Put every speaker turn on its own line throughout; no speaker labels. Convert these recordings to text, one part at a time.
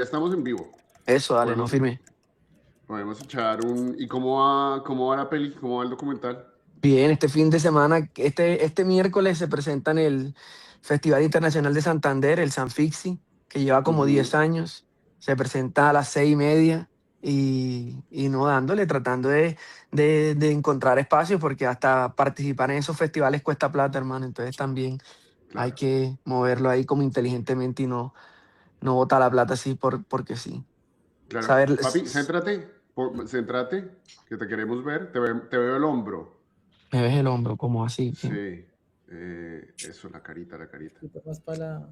estamos en vivo.
Eso, dale, no
Podemos,
firme.
podemos echar un... ¿Y cómo va la peli? ¿Cómo va el documental?
Bien, este fin de semana, este miércoles se presenta en el Festival Internacional de Santander, el Sanfixi, que lleva como 10
Ujú.
años. Se presenta a las 6:30 y no dándole, tratando de encontrar espacios, porque hasta participar en esos festivales cuesta plata, hermano. Entonces también hay
Claro,
que moverlo ahí como inteligentemente y no botar la plata así porque sí.
claro.
Saber,
Papi, céntrate, que te queremos ver. Te veo el hombro.
me ves el hombro, como así.
Sí. Eso, la carita, la carita.
Y te vas para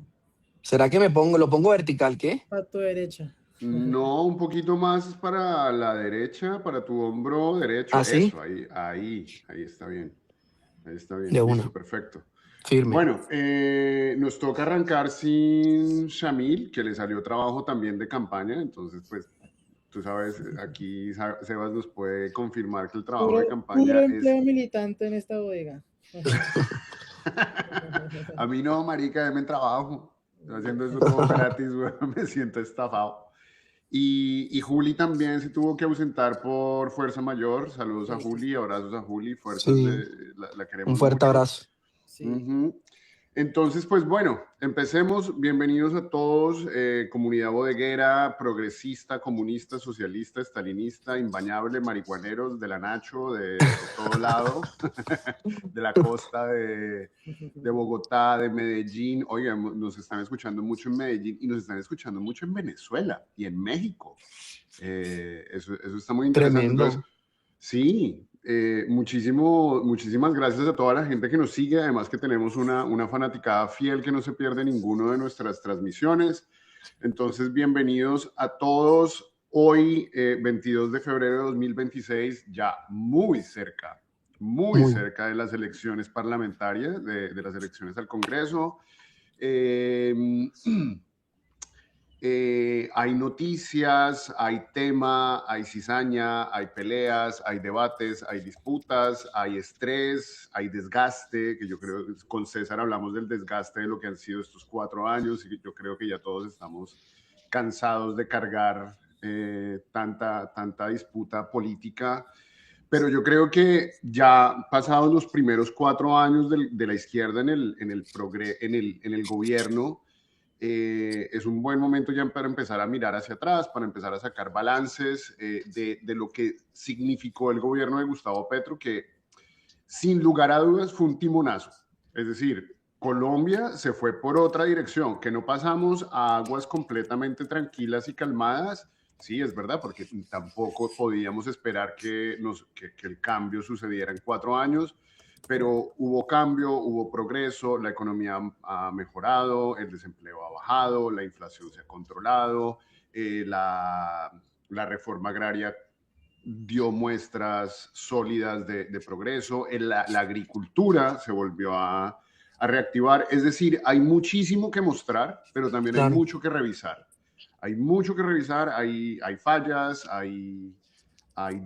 ¿Será que lo pongo vertical, qué?
tu derecha.
No, un poquito más para la derecha, para tu hombro derecho.
Así,
Eso, ahí está bien. Ahí está bien.
de
Listo,
una,
perfecto.
firme.
Bueno, nos toca arrancar sin Shamil, que le salió trabajo también de campaña. Entonces, pues, tú sabes, aquí Sebas nos puede confirmar que el trabajo de
Puro
campaña es...
empleo militante en esta bodega.
A mí no, marica, denme trabajo. Estoy haciendo eso todo gratis, güey. Me siento estafado. Y Juli también se tuvo que ausentar por fuerza mayor. Saludos a Juli, abrazos a Juli, fuerzas
Sí,
de... La
un
queremos
fuerte
mucho.
abrazo.
Sí.
Ujú. Entonces, pues bueno, empecemos. Bienvenidos a todos, comunidad bodeguera, progresista, comunista, socialista, estalinista, imbañable, marihuaneros, de la Nacho, de todo lado, de la costa de Bogotá, de Medellín. Oigan, nos están escuchando mucho en Medellín y nos están escuchando mucho en Venezuela y en México. Eso está muy interesante. Entonces,
Tremendo.
sí, muchísimas gracias a toda la gente que nos sigue. Además que tenemos una fanaticada fiel que no se pierde ninguno de nuestras transmisiones. Entonces, bienvenidos a todos. Hoy, 22 de febrero de 2026, ya muy
Muy.
cerca de las elecciones parlamentarias, de las elecciones al Congreso. Eh, hay noticias, hay tema, hay cizaña, hay peleas, hay debates, hay disputas, hay estrés, hay desgaste, que yo creo que con César hablamos del desgaste de lo que han sido estos 4 años y yo creo que ya todos estamos cansados de cargar tanta disputa política. Pero yo creo que ya pasados los primeros 4 años de la izquierda en el gobierno, es un buen momento ya para empezar a mirar hacia atrás, para empezar a sacar balances de lo que significó el gobierno de Gustavo Petro, que sin lugar a dudas fue un timonazo. Es decir, Colombia se fue por otra dirección, que no pasamos a aguas completamente tranquilas y calmadas. Sí, es verdad, porque tampoco podíamos esperar que el cambio sucediera en 4 años, pero hubo cambio, hubo progreso, la economía ha mejorado, el desempleo ha bajado, la inflación se ha controlado, la reforma agraria dio muestras sólidas de progreso, la agricultura se volvió a reactivar, es decir, hay muchísimo que mostrar, pero también hay
Claro.
mucho que revisar. Hay mucho que revisar, hay fallas, hay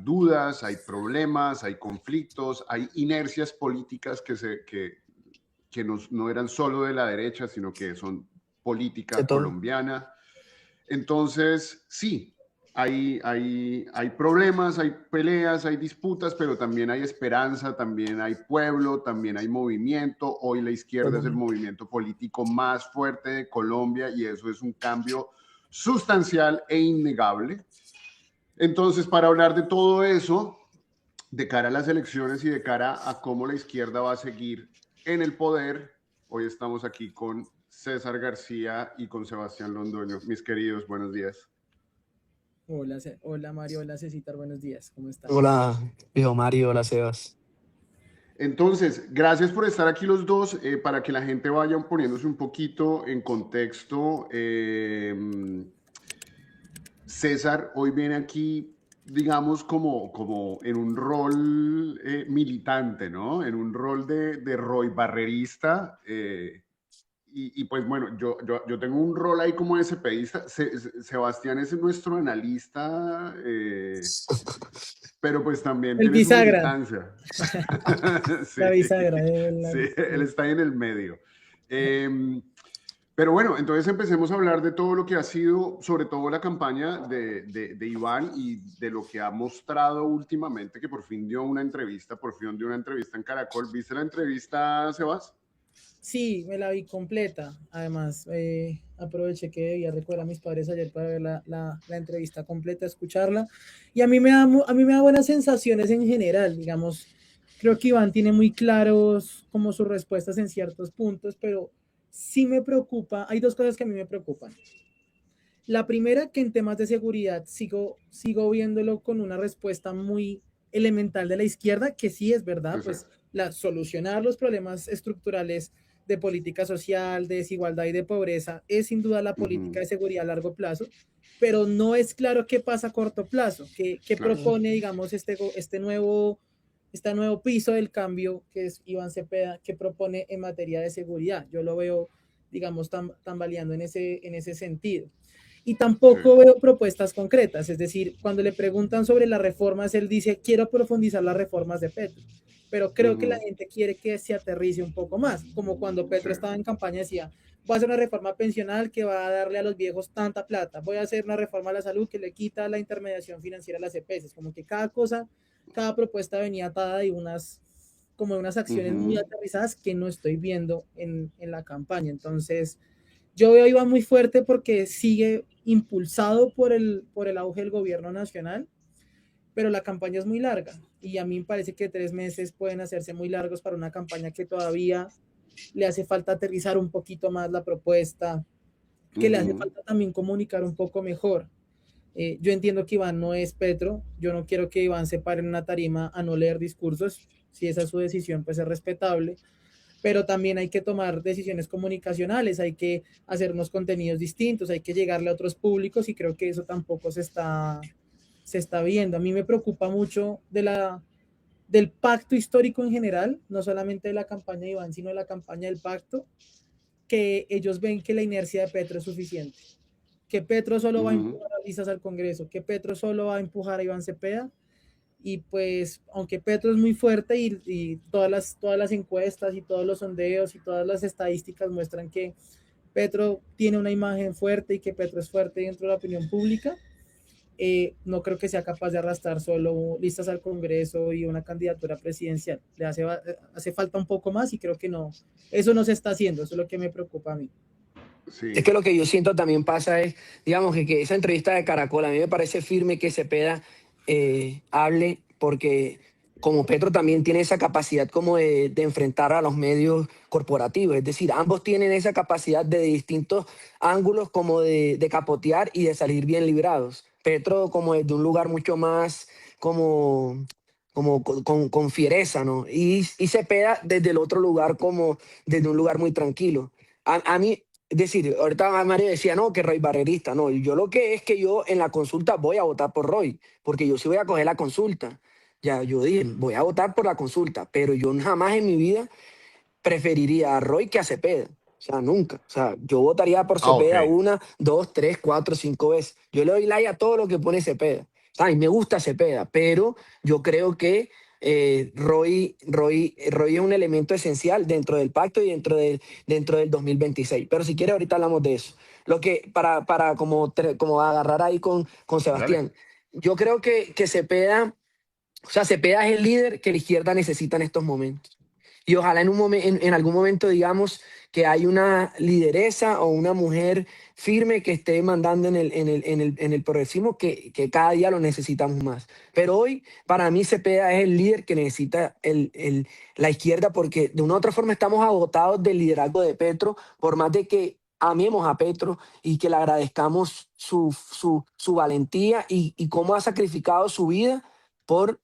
dudas, hay problemas, hay conflictos, hay inercias políticas que no eran solo de la derecha, sino que son
De
política
todo.
colombiana. Entonces, sí, hay problemas, hay peleas, hay disputas, pero también hay esperanza, también hay pueblo, también hay movimiento. Hoy la izquierda es el
Totalmente.
movimiento político más fuerte de Colombia y eso es un cambio sustancial e innegable. Entonces, para hablar de todo eso, de cara a las elecciones y de cara a cómo la izquierda va a seguir en el poder, hoy estamos aquí con César García y con Sebastián Londoño. Mis queridos, buenos días.
Hola Mario, hola Cecitar, buenos días, ¿cómo están?
Hola, viejo Mario, hola Sebas.
Entonces, gracias por estar aquí los dos, para que la gente vaya poniéndose un poquito en contexto. César hoy viene aquí, digamos, como en un rol militante, ¿no? En un rol de Roy Barrerista. Y pues bueno, yo tengo un rol ahí como de CPIsta. Sebastián es nuestro analista, pero pues también
El
tiene su
bisagra,
militancia. Sí,
la bisagra,
sí, él está ahí en el medio. Pero bueno, entonces empecemos a hablar de todo lo que ha sido, sobre todo la campaña de Iván y de lo que ha mostrado últimamente, que por fin dio una entrevista, en Caracol. ¿Viste la entrevista, Sebas?
Sí, me la vi completa. Además, aproveché que debía recoger a mis padres ayer para ver la entrevista completa, escucharla. Y a mí me da buenas sensaciones en general, digamos. Creo que Iván tiene muy claros como sus respuestas en ciertos puntos, pero sí me preocupa. Hay dos cosas que a mí me preocupan. La primera, que en temas de seguridad sigo viéndolo con una respuesta muy elemental de la izquierda, que sí es verdad, pues
Exacto.
solucionar los problemas estructurales de política social, de desigualdad y de pobreza es sin duda la política de seguridad a largo plazo, pero no es claro qué pasa a corto plazo, qué
Claro.
propone, digamos, este nuevo piso del cambio que es Iván Cepeda, que propone en materia de seguridad. Yo lo veo, digamos, tambaleando en ese sentido. Y
Sí.
tampoco veo propuestas concretas, es decir, cuando le preguntan sobre las reformas, él dice, quiero profundizar las reformas de Petro, pero creo que la gente quiere que se aterrice un poco más, como cuando
Sí.
Petro estaba en campaña decía, voy a hacer una reforma pensional que va a darle a los viejos tanta plata, voy a hacer una reforma a la salud que le quita la intermediación financiera a las EPS, como que cada cosa, cada propuesta venía atada de unas acciones muy aterrizadas que no estoy viendo en la campaña. Entonces, yo veo a Iván muy fuerte porque sigue impulsado por el auge del gobierno nacional, pero la campaña es muy larga y a mí me parece que 3 meses pueden hacerse muy largos para una campaña que todavía le hace falta aterrizar un poquito más la propuesta, que le hace falta también comunicar un poco mejor. Yo entiendo que Iván no es Petro, yo no quiero que Iván se pare en una tarima a no leer discursos, si esa es su decisión, pues es respetable, pero también hay que tomar decisiones comunicacionales, hay que hacer unos contenidos distintos, hay que llegarle a otros públicos y creo que eso tampoco se está viendo. A mí me preocupa mucho del pacto histórico en general, no solamente de la campaña de Iván, sino de la campaña del pacto, que ellos ven que la inercia de Petro es suficiente, que Petro solo va a empujar a listas al Congreso, que Petro solo va a empujar a Iván Cepeda, y pues aunque Petro es muy fuerte y todas las encuestas y todos los sondeos y todas las estadísticas muestran que Petro tiene una imagen fuerte y que Petro es fuerte dentro de la opinión pública, no creo que sea capaz de arrastrar solo listas al Congreso y una candidatura presidencial. Le hace falta un poco más y creo que no, eso no se está haciendo, eso es lo que me preocupa a mí.
Sí.
Es que lo que yo siento también pasa es, digamos, que esa entrevista de Caracol, a mí me parece firme que Cepeda hable, porque como Petro también tiene esa capacidad como de enfrentar a los medios corporativos, es decir, ambos tienen esa capacidad de distintos ángulos como de capotear y de salir bien librados. Petro como desde un lugar mucho más como, como con fiereza, ¿no? Y Cepeda desde el otro lugar como desde un lugar muy tranquilo. A mí, es decir, ahorita Mario decía, no, que Roy barrerista. No, yo lo que es que yo en la consulta voy a votar por Roy, porque yo sí voy a coger la consulta. Ya, yo dije, voy a votar por la consulta, pero yo jamás en mi vida preferiría a Roy que a Cepeda. O sea, nunca. O sea, yo votaría por
Ah, ok.
Cepeda una, dos, tres, cuatro, cinco veces. Yo le doy like a todo lo que pone Cepeda. O sea, y me gusta Cepeda, pero yo creo que Roy es un elemento esencial dentro del pacto y dentro del 2026. Pero si quiere, ahorita hablamos de eso. Lo que, para como agarrar ahí con
Dale.
Sebastián, yo creo que Cepeda, o sea, Cepeda es el líder que la izquierda necesita en estos momentos. Y ojalá en algún momento digamos que hay una lideresa o una mujer firme que esté mandando en el progresismo que cada día lo necesitamos más. Pero hoy, para mí, Cepeda es el líder que necesita la izquierda porque de una u otra forma estamos agotados del liderazgo de Petro, por más de que amemos a Petro y que le agradezcamos su valentía y cómo ha sacrificado su vida por,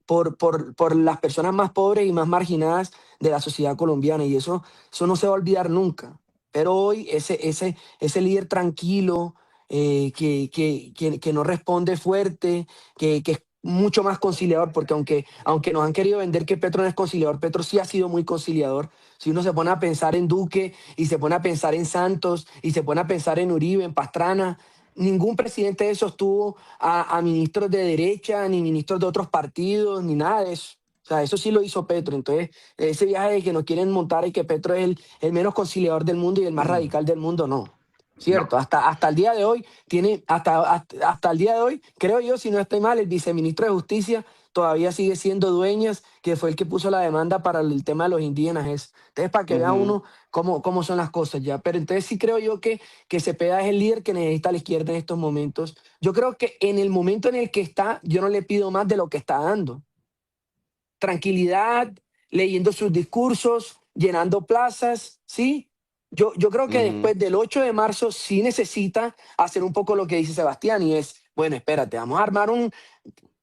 por las personas más pobres y más marginadas de la sociedad colombiana, y eso no se va a olvidar nunca. Pero hoy ese líder tranquilo, que no responde fuerte, que es mucho más conciliador, porque aunque nos han querido vender que Petro no es conciliador, Petro sí ha sido muy conciliador. Si uno se pone a pensar en Duque y se pone a pensar en Santos y se pone a pensar en Uribe, en Pastrana, ningún presidente de esos tuvo a ministros de derecha, ni ministros de otros partidos, ni nada de eso. O sea, eso sí lo hizo Petro. Entonces, ese viaje de que nos quieren montar y que Petro es el menos conciliador del mundo y el más radical del mundo, no.
No.
Cierto, hasta el día de hoy hasta el día de hoy, creo yo, si no estoy mal, el viceministro de Justicia todavía sigue siendo Dueñas, que fue el que puso la demanda para el tema de los indígenas. Entonces, para que vea
Ujú.
uno cómo son las cosas ya. Pero entonces sí creo yo que Cepeda es el líder que necesita la izquierda en estos momentos. Yo creo que en el momento en el que está, yo no le pido más de lo que está dando. Tranquilidad, leyendo sus discursos, llenando plazas, ¿sí? Yo creo que
Ujú.
después del 8 de marzo sí necesita hacer un poco lo que dice Sebastián y es, bueno, espérate, vamos a armar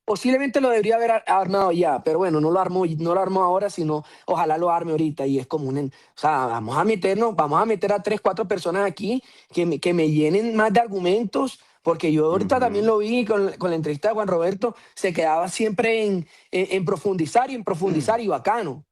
posiblemente lo debería haber armado ya, pero bueno, no lo armó ahora, sino ojalá lo arme ahorita y es como o sea, vamos a meter a 3, 4 personas aquí que me llenen más de argumentos, porque yo ahorita también
Ujú.
lo vi con la entrevista de Juan Roberto, se quedaba siempre en profundizar y en profundizar y bacano,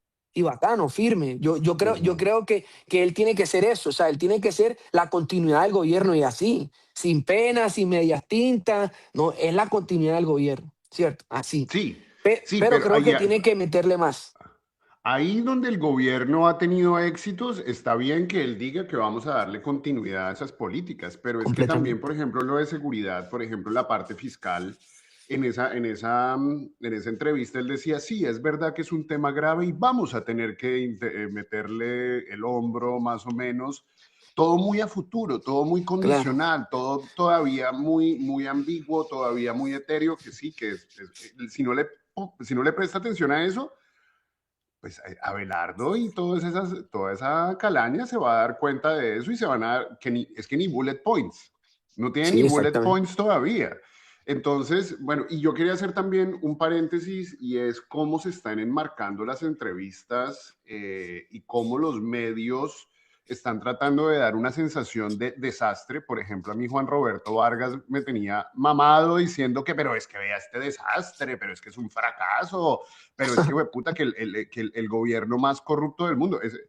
firme. Yo
Ujú.
creo que él tiene que ser eso, o sea, él tiene que ser la continuidad del gobierno y así, sin penas, sin medias tintas, no, es la continuidad del gobierno. ¿Cierto? Así.
Sí, sí,
Pero
pero
creo que tiene que meterle más,
ahí donde el gobierno ha tenido éxitos, está bien que él diga que vamos a darle continuidad a esas políticas, pero es que también, por
completamente.
ejemplo, lo de seguridad, por ejemplo, la parte fiscal, en esa entrevista él decía, sí, es verdad que es un tema grave y vamos a tener que meterle el hombro más o menos, todo muy a futuro, todo muy
Claro.
condicional, todo todavía muy, muy ambiguo, todavía muy etéreo, que sí, si no le presta atención a eso, pues Abelardo y toda esa calaña se va a dar cuenta de eso y se van a dar, es que ni bullet points, no tiene ni
Sí,
bullet
exactamente.
points todavía. Entonces, bueno, y yo quería hacer también un paréntesis y es cómo se están enmarcando las entrevistas y cómo los medios están tratando de dar una sensación de desastre. Por ejemplo, a mí Juan Roberto Vargas me tenía mamado diciendo que, pero es que vea este desastre, pero es que es un fracaso, pero es que, güey, puta, que el gobierno más corrupto del mundo, es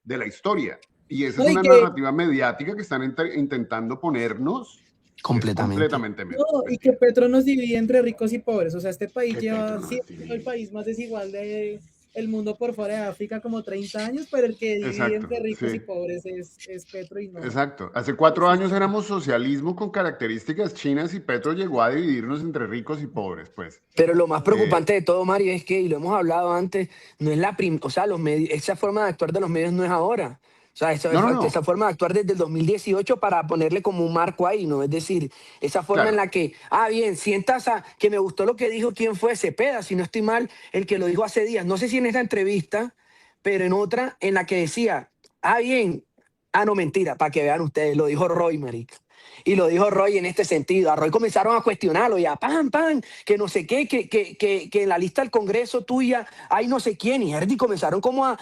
de la historia. Y esa
No,
es
y
una
que,
narrativa mediática que están intentando ponernos, que es
Completamente.
completamente
no, y que
mentira.
Petro nos divide entre ricos y pobres. O sea, este país
Que Petro
lleva
no
siendo
nos
el
divide.
país más desigual del mundo por fuera de África como 30 años, pero el que divide
Exacto,
entre ricos y
sí.
pobres es Petro y no
Exacto. Hace
el
4 años
sistema.
éramos socialismo con características chinas y Petro llegó a dividirnos entre ricos y pobres, pues.
Pero lo más
Eh,
preocupante de todo, Mario, es que, y lo hemos hablado antes, no es o sea, los medios, esa forma de actuar de los medios no es ahora. O sea,
no, no,
esa
no.
forma de actuar desde el 2018 para ponerle como un marco ahí, ¿no? Es decir, esa forma en
Claro.
la que, bien, sientas que me gustó lo que dijo, ¿quién fue? Cepeda, si no estoy mal, el que lo dijo hace días. No sé si en esta entrevista, pero en otra en la que decía, bien, no, mentira, para que vean ustedes, lo dijo Roy, marica. Y lo dijo Roy en este sentido. A Roy comenzaron a cuestionarlo ya, pan, que no sé qué, que en la lista del Congreso tuya hay no sé quién. Y Herdy comenzaron a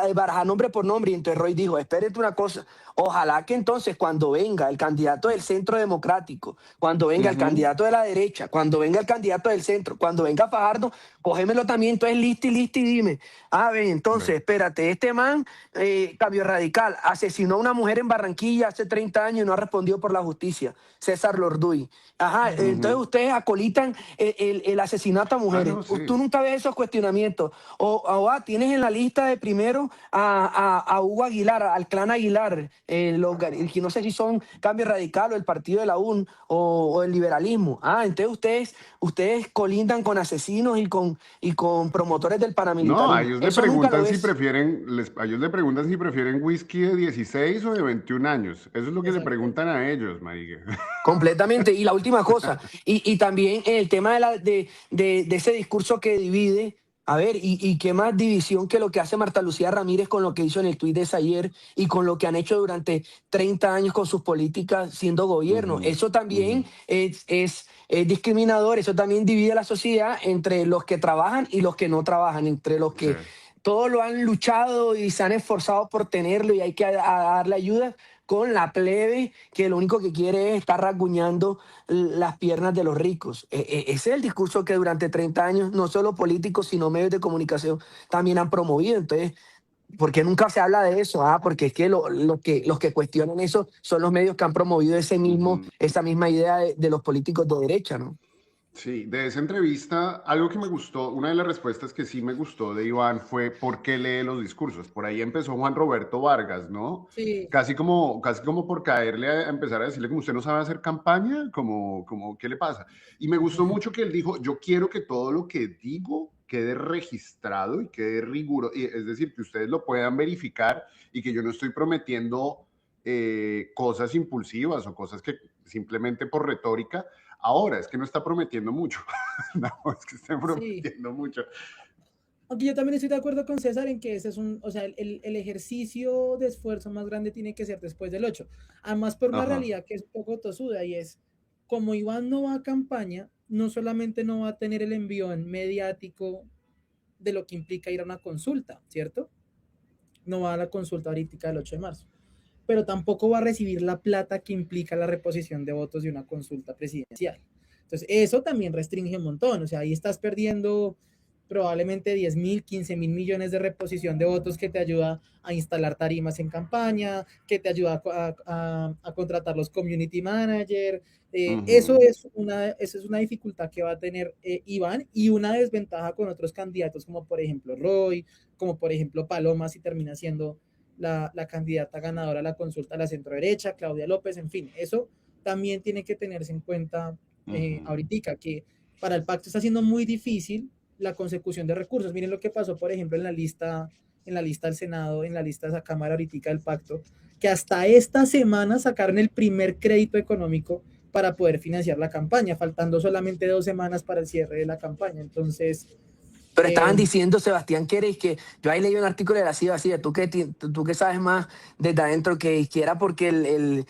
desbarajar nombre por nombre. Y entonces Roy dijo, espérate una cosa, ojalá que entonces cuando venga el candidato del Centro Democrático, cuando venga el
Ujú.
candidato de la derecha, cuando venga el candidato del centro, cuando venga Fajardo, cógemelo también, entonces listo y dime, entonces,
Ve.
espérate, este man, cambio radical, asesinó a una mujer en Barranquilla hace 30 años y no ha respondido por la justicia, César Lorduy. Ajá, entonces
Ujú.
ustedes acolitan el asesinato a
Ah,
mujeres.
no, sí.
Tú nunca ves esos cuestionamientos. Tienes en la lista de primero a Hugo Aguilar, al clan Aguilar, que no sé si son Cambio Radical o el partido de la UN o el liberalismo. Entonces ustedes colindan con asesinos y con promotores del
No, a
paramilitarismo.
ellos le
Eso nunca lo
preguntan si
ves.
prefieren, a ellos le preguntan si prefieren whisky de 16 o de 21 años. Eso es lo que le
Exacto.
preguntan a ellos, marica.
Completamente. Y la última cosa, y también en el tema de ese discurso que divide, a ver, y qué más división que lo que hace Marta Lucía Ramírez con lo que hizo en el tuit de ayer y con lo que han hecho durante 30 años con sus políticas siendo gobierno.
Ujú,
Eso
ujú.
también es discriminador, eso también divide la sociedad entre los que trabajan y los que no trabajan, entre los
Sí.
que todos lo han luchado y se han esforzado por tenerlo y hay que darle ayuda con la plebe que lo único que quiere es estar rasguñando las piernas de los ricos. Ese es el discurso que durante 30 años no solo políticos, sino medios de comunicación también han promovido. Entonces, ¿por qué nunca se habla de eso? Porque es que los que cuestionan eso son los medios que han promovido
Ujú.
esa misma idea de los políticos de derecha, ¿no?
Sí, de esa entrevista, algo que me gustó, una de las respuestas que sí me gustó de Iván fue por qué lee los discursos. Por ahí empezó Juan Roberto Vargas, ¿no?
Sí,
Casi como por caerle a empezar a decirle como usted no sabe hacer campaña, como ¿qué le pasa? Y me gustó mucho que él dijo, yo quiero que todo lo que digo quede registrado y quede riguroso, es decir, que ustedes lo puedan verificar y que yo no estoy prometiendo cosas impulsivas o cosas que simplemente por retórica. Ahora, es que no está prometiendo mucho. No, es que está
sí.
prometiendo mucho.
Aunque yo también estoy de acuerdo con César en que ese es o sea, el ejercicio de esfuerzo más grande tiene que ser después del 8. Además, por una
Ajá.
realidad que es un poco tosuda y es, como Iván no va a campaña, no solamente no va a tener el envión mediático de lo que implica ir a una consulta, ¿cierto? No va a la consulta ahorita del 8 de marzo, pero tampoco va a recibir la plata que implica la reposición de votos de una consulta presidencial. Entonces, eso también restringe un montón, o sea, ahí estás perdiendo probablemente 10.000, 15.000 millones de reposición de votos que te ayuda a instalar tarimas en campaña, que te ayuda a contratar los community manager.
Ujú.
Eso es una dificultad que va a tener Iván y una desventaja con otros candidatos como por ejemplo Roy, como por ejemplo Paloma si termina siendo la candidata ganadora a la consulta a la centro derecha, Claudia López, en fin, eso también tiene que tenerse en cuenta
Ujú.
ahorita, que para el pacto está siendo muy difícil la consecución de recursos. Miren lo que pasó, por ejemplo, en la lista del Senado, en la lista de esa Cámara ahorita del pacto, que hasta esta semana sacaron el primer crédito económico para poder financiar la campaña, faltando solamente 2 semanas para el cierre de la campaña. Entonces,
Pero estaban
eh,
diciendo, Sebastián, que yo ahí leí un artículo de la CIVA, así, tú que sabes más desde adentro, que era porque el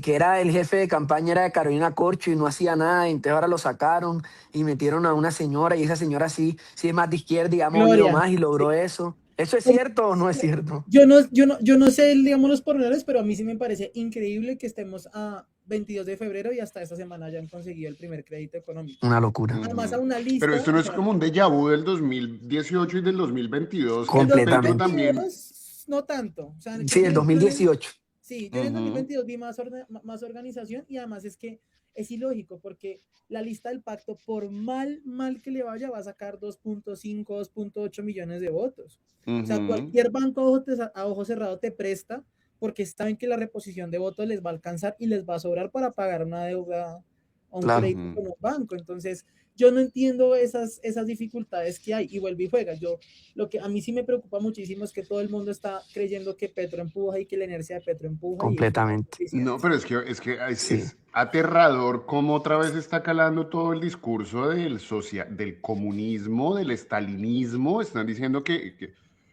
que era el jefe de campaña era de Carolina Corcho y no hacía nada, y entonces ahora lo sacaron y metieron a una señora, y esa señora sí es más de izquierda y ha movido
Gloria,
más y
sí.
logró eso. ¿Eso es cierto o no es cierto?
Yo no sé, digamos, los pormenores, pero a mí sí me parece increíble que estemos a 22 de febrero y hasta esta semana ya han conseguido el primer crédito económico.
Una locura.
Además, a
Ujú.
una
Pero
lista,
esto no
o
es
sea,
como un déjà vu del 2018 y del 2022, que
el
Petro
Completamente.
también.
2022 no tanto. O sea,
Sí, el 2018.
sí, yo en el
Ujú.
2022 vi más organización y además es que es ilógico porque la lista del pacto, por mal que le vaya, va a sacar 2.5, 2.8 millones de votos. O sea,
Ujú.
cualquier banco a ojo cerrado te presta porque saben que la reposición de votos les va a alcanzar y les va a sobrar para pagar una deuda o un
Claro.
crédito
Ujú.
con un banco. Entonces, yo no entiendo esas dificultades que hay y vuelve y juega. Lo que a mí sí me preocupa muchísimo es que todo el mundo está creyendo que Petro empuja y que la inercia de Petro empuja y eso no es
Completamente.
No,
suficiente.
pero es que
Sí.
es aterrador cómo otra vez está calando todo el discurso del comunismo, del estalinismo. Están diciendo que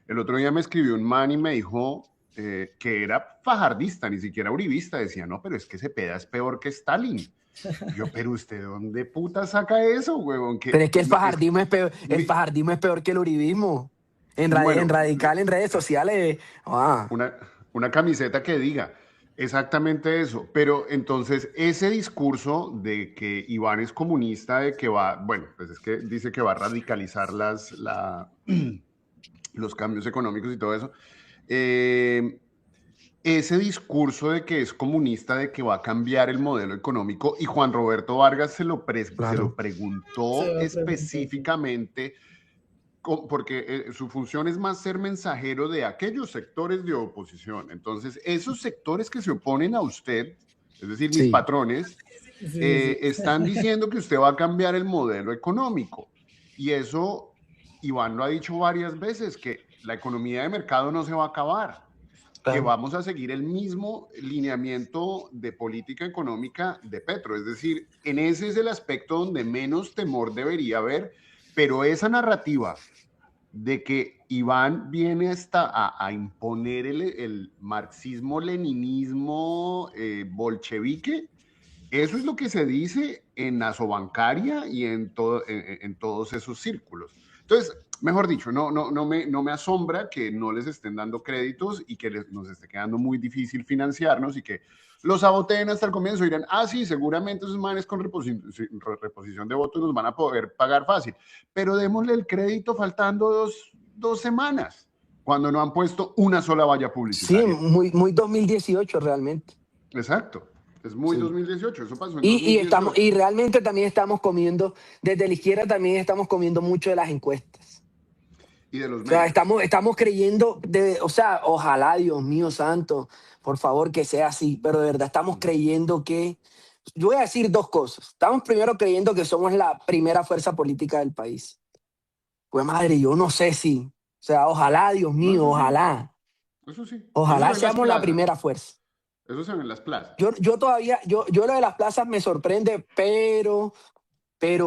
el otro día me escribió un man y me dijo que era fajardista, ni siquiera uribista. Decía, no, pero es que Cepeda es peor que Stalin. Yo, pero usted, ¿dónde puta saca eso, huevón?
Pero es que el
No, es,
fajardismo es peor, el
mi-
fajardismo es peor que el uribismo. En
bueno,
radical, en redes sociales.
una, una camiseta que diga exactamente eso. Pero entonces ese discurso de que Iván es comunista, de que va, bueno, pues es que dice que va a radicalizar los cambios económicos y todo eso. eh, Ese discurso de que es comunista, de que va a cambiar el modelo económico, y Juan Roberto Vargas se lo
Claro.
Se
preguntó
lo preguntó, sí.
específicamente porque su función es más ser mensajero de aquellos sectores de oposición. Entonces, esos sectores que se oponen a usted, es decir, mis
Sí.
patrones,
Sí, sí, sí.
están diciendo que usted va a cambiar el modelo económico. Y eso, Iván lo ha dicho varias veces, que la economía de mercado no se va a acabar, que
Claro.
vamos a seguir el mismo lineamiento de política económica de Petro. Es decir, en ese es el aspecto donde menos temor debería haber, pero esa narrativa de que Iván viene hasta a imponer el marxismo-leninismo bolchevique, eso es lo que se dice en Asobancaria y en todos esos círculos. Entonces, mejor dicho, no me asombra que no les estén dando créditos y que nos esté quedando muy difícil financiarnos y que los saboteen hasta el comienzo y dirán, sí, seguramente esos manes con reposición de votos nos van a poder pagar fácil, pero démosle el crédito faltando dos semanas, cuando no han puesto una sola valla
Sí,
publicitaria.
muy 2018 realmente.
Exacto. Es muy
Sí.
2018, eso pasó en
Y
2018.
realmente también estamos comiendo, desde la izquierda también estamos comiendo mucho de las encuestas.
Y de los
O sea,
medios.
estamos creyendo, o sea, ojalá, Dios mío santo, por favor que sea así, pero de verdad estamos creyendo que, yo voy a decir dos cosas. Estamos primero creyendo que somos la primera fuerza política del país. Pues madre, yo no sé si, o sea, ojalá, Dios
No,
mío, ojalá,
eso sí. Eso se
ojalá
ve en las
seamos la
plazas.
primera fuerza.
Eso se ve en las plazas.
Yo todavía, yo lo de las plazas me sorprende, pero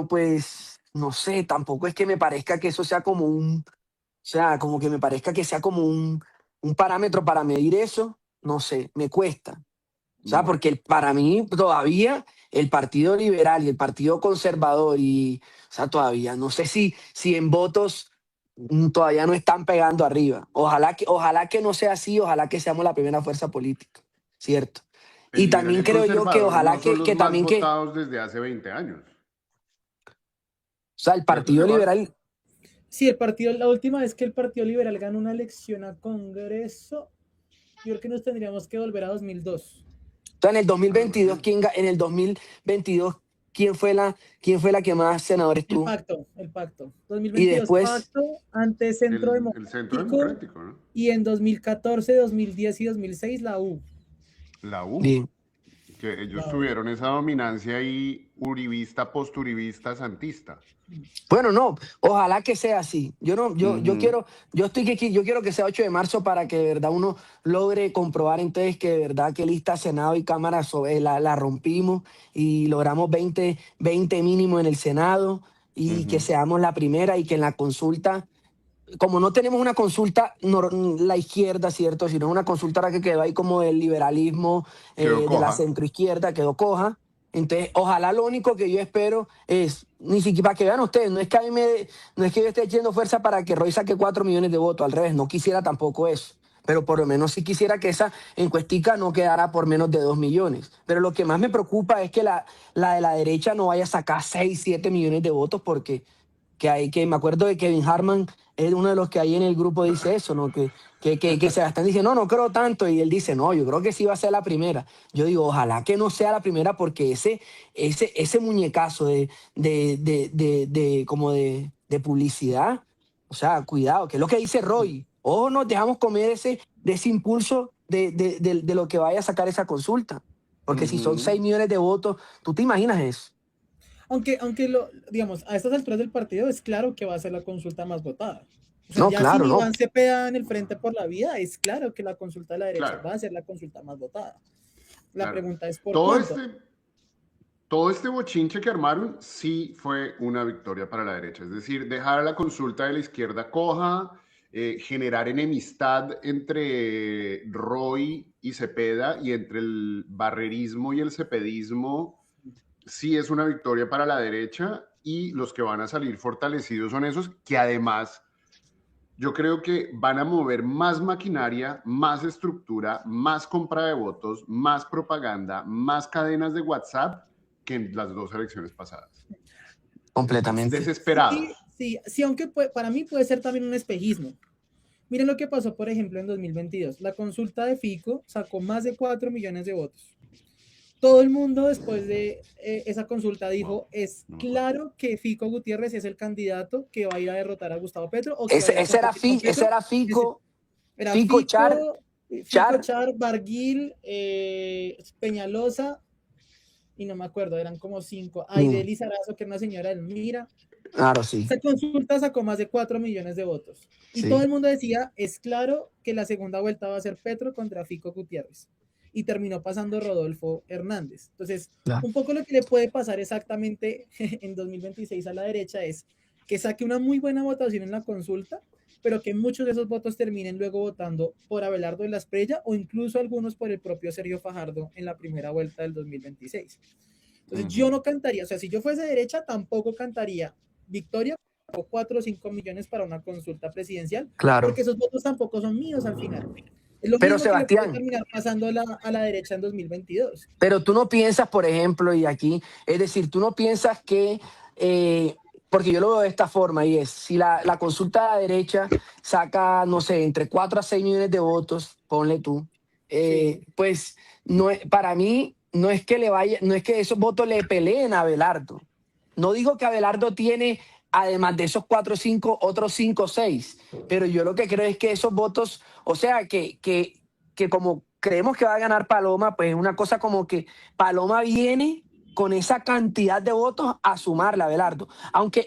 pues, no sé, tampoco es que me parezca que eso sea como o sea, como que me parezca que sea como un parámetro para medir eso, no sé, me cuesta. O sea,
Bueno,
porque para mí todavía el Partido Liberal y el Partido Conservador o sea, todavía, no sé si en votos todavía no están pegando arriba. Ojalá que no sea así, ojalá que seamos la primera fuerza política, ¿cierto?
el
Y
liberal y
también
el
creo yo que
conservador no
ojalá
son los
que
más
también que,
votados desde hace 20 años.
o sea, el
¿Cierto,
Partido
Sebas?
Liberal,
Sí, la última vez que el Partido Liberal ganó una elección a Congreso, yo creo que nos tendríamos que volver a 2002.
o sea, en el
Algo así.
2022, en el 2022, quién fue la que más senadores tuvo?
El pacto.
Y
2022
después,
pacto ante Centro
El centro
Democrático
democrático, ¿no?
y en 2014, 2010 y 2006 la U.
La U.
bien.
Que ellos
La U.
tuvieron esa dominancia ahí uribista, posturibista, santista.
Bueno, no, ojalá que sea así. Yo no, yo
Ujú.
quiero, yo quiero que sea 8 de marzo para que de verdad uno logre comprobar entonces que de verdad que lista Senado y Cámara la rompimos y logramos 20 mínimo en el Senado y que
Ujú.
seamos la primera y que en la consulta, como no tenemos una consulta la izquierda, ¿cierto? Sino una consulta ahora que quedó ahí como del liberalismo
Quedó
de la
coja.
centroizquierda, quedó coja. Entonces, ojalá lo único que yo espero es, ni siquiera para que vean ustedes, no es que yo esté echando fuerza para que Roy saque 4 millones de votos, al revés, no quisiera tampoco eso. Pero por lo menos sí quisiera que esa encuestica no quedara por menos de 2 millones. Pero lo que más me preocupa es que la de la derecha no vaya a sacar 6 7 millones de votos porque me acuerdo de Kevin Hartman, es uno de los que ahí en el grupo dice eso, ¿no? Que Sebastián dice, no, no creo tanto, y él dice, no, yo creo que sí va a ser la primera. Yo digo, ojalá que no sea la primera, porque ese muñecazo como de publicidad, o sea, cuidado, que es lo que dice Roy, ojo, nos dejamos comer de ese impulso de lo que vaya a sacar esa consulta, porque si son
Ujú.
6 millones de votos, ¿tú te imaginas eso?
Aunque digamos, a estas alturas del partido es claro que va a ser la consulta más votada. O sea,
No,
ya sin
claro, no.
Iván Cepeda en el frente por la vida, es claro que la consulta de la derecha
Claro,
va a ser la consulta más votada. La
claro.
pregunta es ¿por
Todo
cuánto?
este, todo este bochinche que armaron sí fue una victoria para la derecha. Es decir, dejar a la consulta de la izquierda coja, generar enemistad entre Roy y Cepeda y entre el barrerismo y el cepedismo, sí es una victoria para la derecha y los que van a salir fortalecidos son esos que además yo creo que van a mover más maquinaria, más estructura, más compra de votos, más propaganda, más cadenas de WhatsApp que en las dos elecciones pasadas. Están
Completamente.
desesperados.
Sí, aunque para mí puede ser también un espejismo. Miren lo que pasó, por ejemplo, en 2022. La consulta de Fico sacó más de 4 millones de votos. Todo el mundo después de esa consulta dijo,
Wow,
es
no me acuerdo.
claro que Fico Gutiérrez es el candidato que va a ir a derrotar a Gustavo Petro o que va a ir a
Ese era,
competir con
ese
Petro.
era
Ese era
Fico, Char,
Fico
Char.
Char, Barguil, Peñalosa, y no me acuerdo, eran como 5. Aide
Mm,
Lizarazo, que era una señora del Mira.
claro, sí,
Esta consulta sacó más de 4 millones de votos. Y todo
sí.
el mundo decía, es claro que la segunda vuelta va a ser Petro contra Fico Gutiérrez. Y terminó pasando Rodolfo Hernández. Entonces,
Claro.
un poco lo que le puede pasar exactamente en 2026 a la derecha es que saque una muy buena votación en la consulta, pero que muchos de esos votos terminen luego votando por Abelardo de la Espriella o incluso algunos por el propio Sergio Fajardo en la primera vuelta del 2026. Entonces, yo no cantaría, o sea, si yo fuese derecha, tampoco cantaría victoria o 4 o 5 millones para una consulta presidencial,
Claro.
porque esos votos tampoco son míos al final. Es lo
Pero
mismo que le puede
Sebastián,
terminar pasando a la derecha en 2022.
pero tú no piensas, por ejemplo, y aquí, es decir, tú no piensas que, porque yo lo veo de esta forma, y es, si la consulta de la derecha saca, no sé, entre 4 a 6 millones de votos, ponle tú,
Sí.
pues no, para mí no es que le vaya, no es que esos votos le peleen a Abelardo. No digo que Abelardo tiene, además de esos 4 o 5, otros 5 o 6, pero yo lo que creo es que esos votos, o sea, que como creemos que va a ganar Paloma, pues es una cosa como que Paloma viene con esa cantidad de votos a sumarle a Abelardo, aunque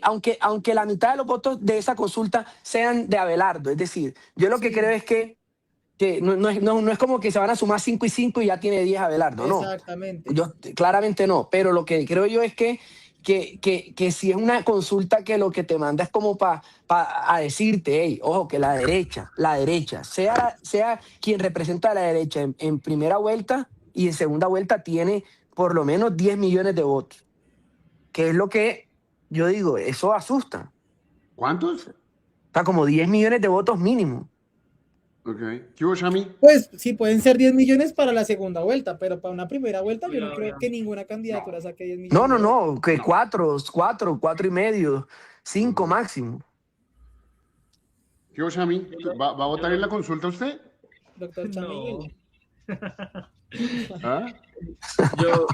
la mitad de los votos de esa consulta sean de Abelardo. Es decir, yo lo que creo
Sí,
es que no es como que se van a sumar 5 y 5 y ya tiene 10 Abelardo, no.
exactamente.
Yo claramente no, pero lo que creo yo es que si es una consulta que lo que te manda es como a decirte, hey, ojo, que la derecha, sea quien representa a la derecha en primera vuelta y en segunda vuelta tiene por lo menos 10 millones de votos, que es lo que yo digo, eso asusta.
¿Cuántos?
O sea, como 10 millones de votos mínimo.
Ok. ¿Qué hubo, Shami?
Pues sí, pueden ser 10 millones para la segunda vuelta, pero para una primera vuelta yo no
Hola,
creo
hola.
que ninguna candidatura
No.
saque 10
No,
millones
no,
de votos.
no, que
No.
4 y medio, 5
Ujú.
máximo.
¿Qué hubo, Shami?
Yo,
¿Va a votar en
yo,
la consulta usted?
Doctor
no.
Chamil.
¿Ah?
Yo,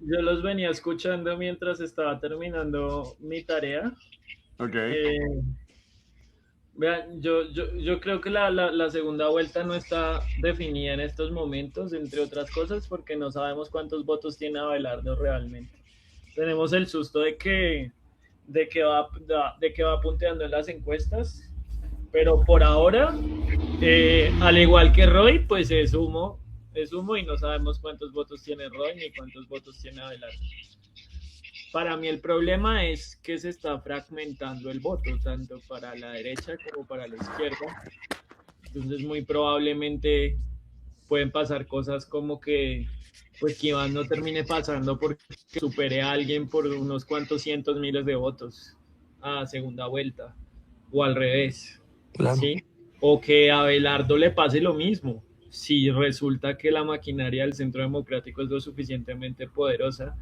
yo los venía escuchando mientras estaba terminando mi tarea.
Ok.
Eh, Vean, yo creo que la segunda vuelta no está definida en estos momentos, entre otras cosas, porque no sabemos cuántos votos tiene Abelardo realmente. Tenemos el susto de que va punteando en las encuestas, pero por ahora, al igual que Roy, pues es humo y no sabemos cuántos votos tiene Roy ni cuántos votos tiene Abelardo. Para mí el problema es que se está fragmentando el voto, tanto para la derecha como para la izquierda. Entonces muy probablemente pueden pasar cosas como que pues que Iván no termine pasando porque supere a alguien por unos cuantos cientos miles de votos a segunda vuelta o al revés,
Claro.
¿sí? O que a Abelardo le pase lo mismo. Si resulta que la maquinaria del Centro Democrático es lo suficientemente poderosa,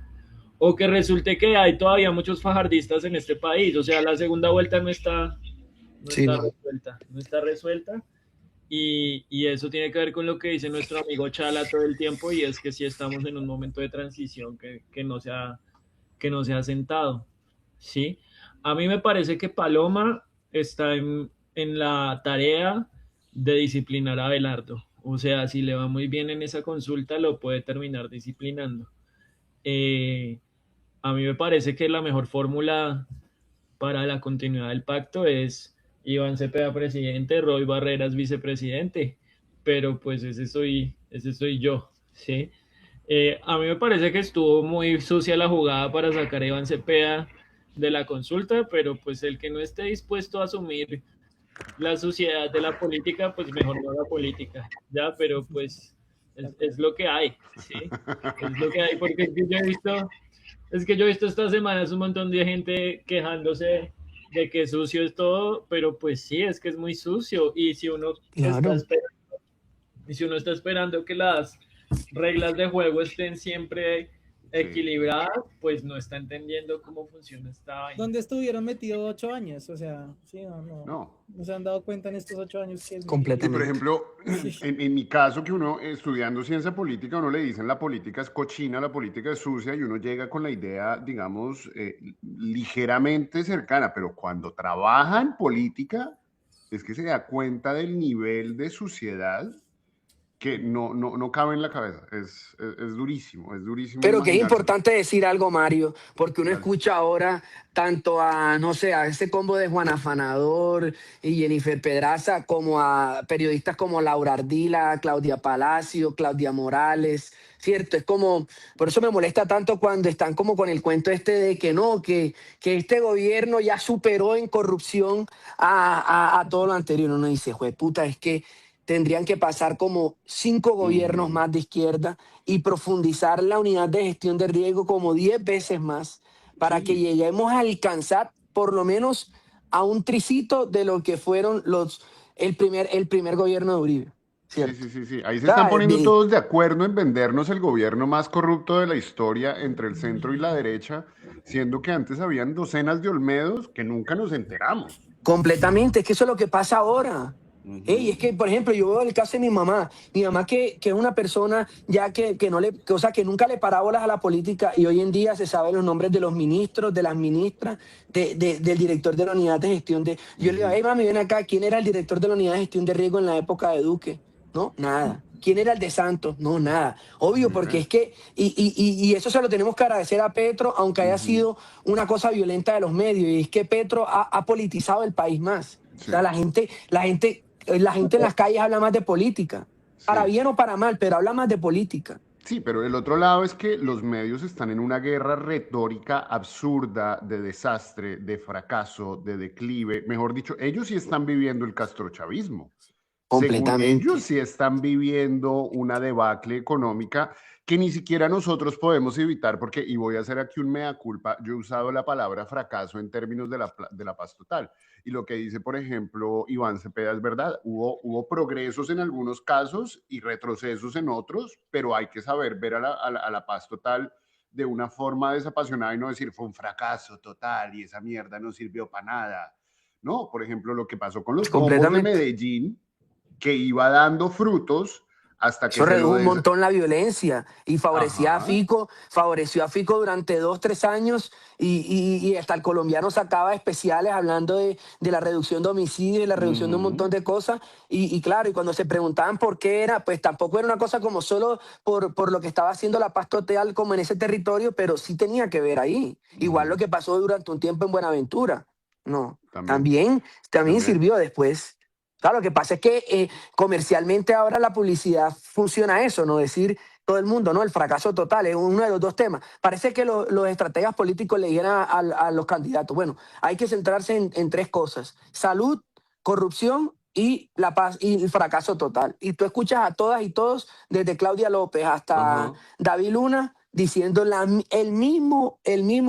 o que resulte que hay todavía muchos fajardistas en este país. O sea, la segunda vuelta no
Sí,
está
no.
resuelta, no está resuelta. Y eso tiene que ver con lo que dice nuestro amigo Chala todo el tiempo, y es que sí estamos en un momento de transición que no se ha sentado. ¿Sí? A mí me parece que Paloma está en la tarea de disciplinar a Abelardo. O sea, si le va muy bien en esa consulta, lo puede terminar disciplinando. Eh, a mí me parece que la mejor fórmula para la continuidad del pacto es Iván Cepeda presidente, Roy Barreras vicepresidente, pero pues ese soy yo, ¿sí? A mí me parece que estuvo muy sucia la jugada para sacar a Iván Cepeda de la consulta, pero pues el que no esté dispuesto a asumir la suciedad de la política, pues mejor no haga política, ¿ya? Pero pues es lo que hay, ¿sí? Es lo que hay, porque es que yo he visto estas semanas un montón de gente quejándose de que sucio es todo, pero pues sí, es que es muy sucio.
Claro.
Y si uno está esperando que las reglas de juego estén siempre
Sí.
equilibradas, pues no está entendiendo cómo funciona esta vaina.
¿Dónde estuvieron metidos 8 años? O sea, sí,
No.
no se han dado cuenta en estos 8 años que es
Y
Completamente.
por ejemplo,
Sí.
en mi caso, que uno estudiando ciencia política, uno le dicen la política es cochina, la política es sucia, y uno llega con la idea, digamos, ligeramente cercana, pero cuando trabaja en política, es que se da cuenta del nivel de suciedad que no cabe en la cabeza. Es durísimo
Pero que es
imaginarse.
importante decir algo, Mario, porque uno
Dale.
escucha ahora tanto a, no sé, a ese combo de Juan Afanador y Jennifer Pedraza, como a periodistas como Laura Ardila, Claudia Palacio, Claudia Morales, ¿cierto? Es como, por eso me molesta tanto cuando están como con el cuento este de que no, que este gobierno ya superó en corrupción a todo lo anterior. Uno dice, puta, es que tendrían que pasar como 5 gobiernos más de izquierda y profundizar la unidad de gestión de riesgo como 10 veces más para
Sí.
que lleguemos a alcanzar por lo menos a un tricito de lo que fueron el primer gobierno de Uribe, ¿cierto?
Sí. Ahí se están
Ah,
poniendo todos de acuerdo en vendernos el gobierno más corrupto de la historia entre el centro y la derecha, siendo que antes habían docenas de Olmedos que nunca nos enteramos.
completamente, es que eso es lo que pasa ahora. Ey, es que, por ejemplo, yo veo el caso de mi mamá que es una persona ya que no le, que, o sea, que nunca le para bolas a la política y hoy en día se saben los nombres de los ministros, de las ministras, del director de la unidad de gestión de... Yo le digo, hey mami, ven acá, ¿quién era el director de la unidad de gestión de riesgo en la época de Duque? No, nada. ¿Quién era el de Santos? No, nada. Obvio, porque es que, y eso se lo tenemos que agradecer a Petro, aunque haya sido una cosa violenta de los medios, y es que Petro ha politizado el país más. O
Sí,
sea, la gente en las calles habla más de política, para
sí.
bien o para mal, pero habla más de política.
Sí, pero el otro lado es que los medios están en una guerra retórica absurda de desastre, de fracaso, de declive. Mejor dicho, ellos sí están viviendo el castrochavismo. Según ellos,
Completamente.
sí están viviendo una debacle económica que ni siquiera nosotros podemos evitar, porque, y voy a hacer aquí un mea culpa, yo he usado la palabra fracaso en términos de la paz total. Y lo que dice, por ejemplo, Iván Cepeda es verdad, hubo progresos en algunos casos y retrocesos en otros, pero hay que saber ver a la paz total de una forma desapasionada y no decir fue un fracaso total y esa mierda no sirvió para nada. No, por ejemplo, lo que pasó con los pomos de
Completamente.
Medellín, que iba dando frutos hasta que
Eso
se
redujo
lo
un
des...
montón la violencia y
Ajá.
favoreció a Fico durante 2, 3 años y hasta el colombiano sacaba especiales hablando de la reducción de homicidios y la reducción de un montón
Ujú,
de cosas. Y claro, y cuando se preguntaban por qué era, pues tampoco era una cosa como solo por lo que estaba haciendo la paz total como en ese territorio, pero sí tenía que ver ahí. Igual lo
ujú.
que pasó durante un tiempo en Buenaventura. No,
También,
también
también.
sirvió después. Claro, lo que pasa es que comercialmente ahora la publicidad funciona eso, no decir todo el mundo, ¿no? El fracaso total es uno de los dos temas. Parece que los estrategas políticos le dijeran a los candidatos, bueno, hay que centrarse en tres cosas: salud, corrupción y la paz y el fracaso total. Y tú escuchas a todas y todos, desde Claudia López hasta
Ajá.
David Luna, diciendo el mismo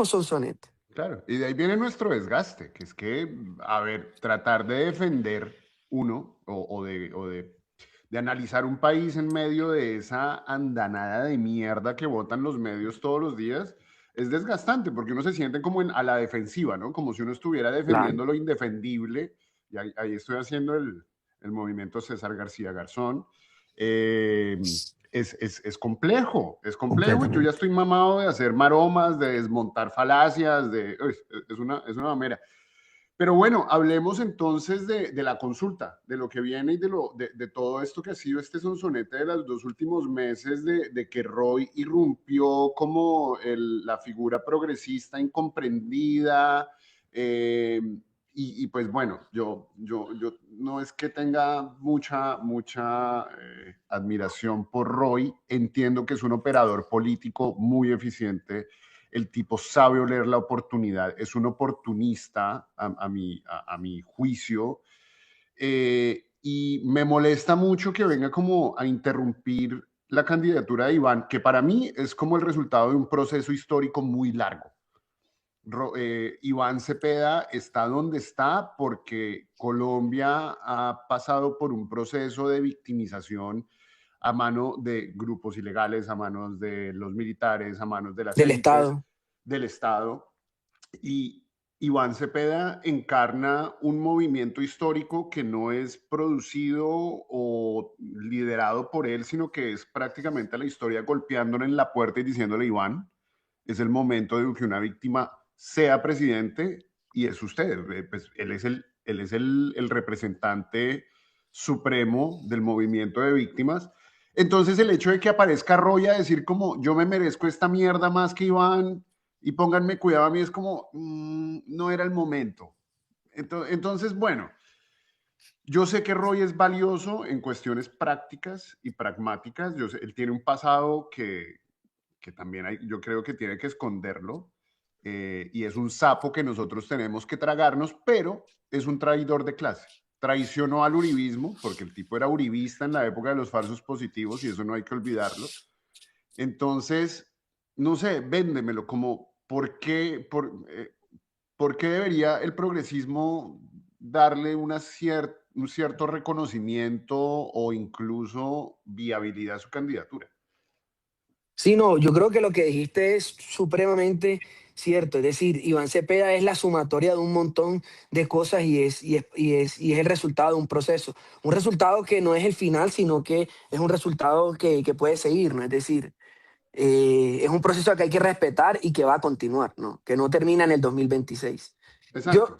sonsonete.
Claro, y de ahí viene nuestro desgaste, que es que, a ver, tratar de defender uno de analizar un país en medio de esa andanada de mierda que votan los medios todos los días es desgastante, porque uno se siente como a la defensiva, ¿no? Como si uno estuviera
Claro.
defendiendo lo indefendible, y ahí estoy haciendo el movimiento César García Garzón. Eh, es complejo y yo ya
Completamente.
estoy mamado de hacer maromas, de desmontar falacias, es una mamera. Pero bueno, hablemos entonces de la consulta, de lo que viene y de todo esto que ha sido este sonsonete de los 2 últimos meses, de que Roy irrumpió como la figura progresista incomprendida. eh, pues bueno, yo no es que tenga mucha admiración por Roy, entiendo que es un operador político muy eficiente, el tipo sabe oler la oportunidad, es un oportunista a mi juicio, y me molesta mucho que venga como a interrumpir la candidatura de Iván, que para mí es como el resultado de un proceso histórico muy largo. Iván Cepeda está donde está porque Colombia ha pasado por un proceso de victimización a mano de grupos ilegales, a manos de los militares, a manos de las
Del
élites
Estado.
del Estado. Y Iván Cepeda encarna un movimiento histórico que no es producido o liderado por él, sino que es prácticamente la historia golpeándole en la puerta y diciéndole: Iván, es el momento de que una víctima sea presidente y es usted. Pues él es el representante supremo del movimiento de víctimas. Entonces el hecho de que aparezca Roy a decir como yo me merezco esta mierda más que Iván y pónganme cuidado a mí es como no era el momento. Entonces, bueno, yo sé que Roy es valioso en cuestiones prácticas y pragmáticas. Él tiene un pasado que también yo creo que tiene que esconderlo, y es un sapo que nosotros tenemos que tragarnos, pero es un traidor de clase. Traicionó al uribismo, porque el tipo era uribista en la época de los falsos positivos y eso no hay que olvidarlo. Entonces, no sé, véndemelo como por qué debería el progresismo darle un cierto reconocimiento o incluso viabilidad a su candidatura.
Sí, no, yo creo que lo que dijiste es supremamente ¿cierto? Es decir, Iván Cepeda es la sumatoria de un montón de cosas y es el resultado de un proceso. Un resultado que no es el final, sino que es un resultado que puede seguir, ¿no? Es decir, es un proceso que hay que respetar y que va a continuar, ¿no? Que no termina en el 2026.
Exacto.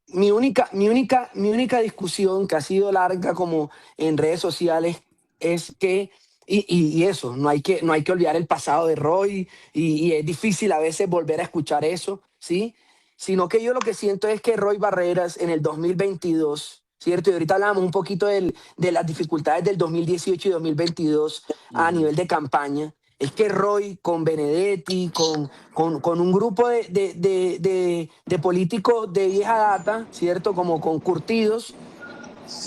Mi única discusión que ha sido larga como en redes sociales es que, y eso, no hay que olvidar el pasado de Roy y es difícil a veces volver a escuchar eso, ¿sí? Sino que yo lo que siento es que Roy Barreras en el 2022, ¿cierto? Y ahorita hablábamos un poquito de las dificultades del 2018 y 2022 a nivel de campaña. Es que Roy con Benedetti, con un grupo de políticos de vieja data, ¿cierto? Como con curtidos,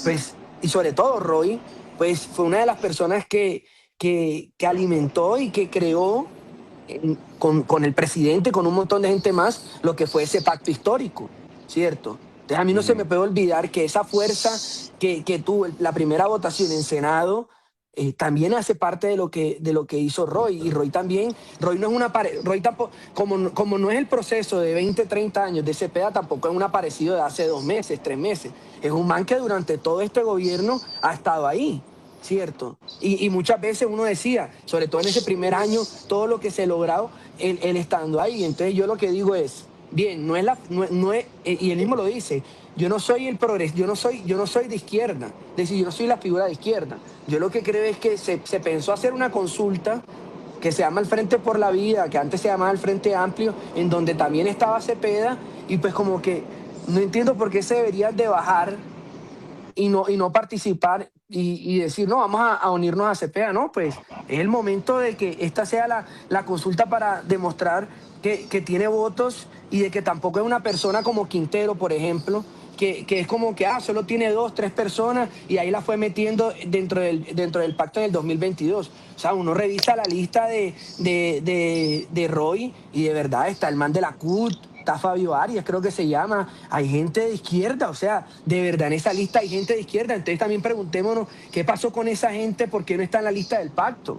pues, y sobre todo Roy, pues fue una de las personas que alimentó y que creó con el presidente, con un montón de gente más, lo que fue ese pacto histórico, ¿cierto? Entonces a mí no se me puede olvidar que esa fuerza que tuvo la primera votación en Senado también hace parte de lo que hizo Roy. Y Roy también, Roy no es una Roy tampoco, como no es el proceso de 20, 30 años de Cepeda, tampoco es un aparecido de hace 2 meses, 3 meses. Es un man que durante todo este gobierno ha estado ahí. ¿Cierto? Y muchas veces uno decía, sobre todo en ese primer año, todo lo que se ha logrado, él estando ahí. Entonces yo lo que digo es, bien, y él mismo lo dice, yo no soy el progres, yo no soy de izquierda, es decir, yo no soy la figura de izquierda. Yo lo que creo es que se pensó hacer una consulta que se llama el Frente por la Vida, que antes se llamaba el Frente Amplio, en donde también estaba Cepeda, y pues como que no entiendo por qué se deberían de bajar y no participar y decir, no, vamos a unirnos a Cepeda, no, pues es el momento de que esta sea la consulta para demostrar que tiene votos y de que tampoco es una persona como Quintero, por ejemplo, que es como que solo tiene 2, 3 personas y ahí la fue metiendo dentro del pacto del 2022. O sea, uno revisa la lista de Roy y de verdad está el man de la CUT, está Fabio Arias, creo que se llama, hay gente de izquierda, o sea, de verdad en esa lista hay gente de izquierda, entonces también preguntémonos qué pasó con esa gente, por qué no está en la lista del pacto.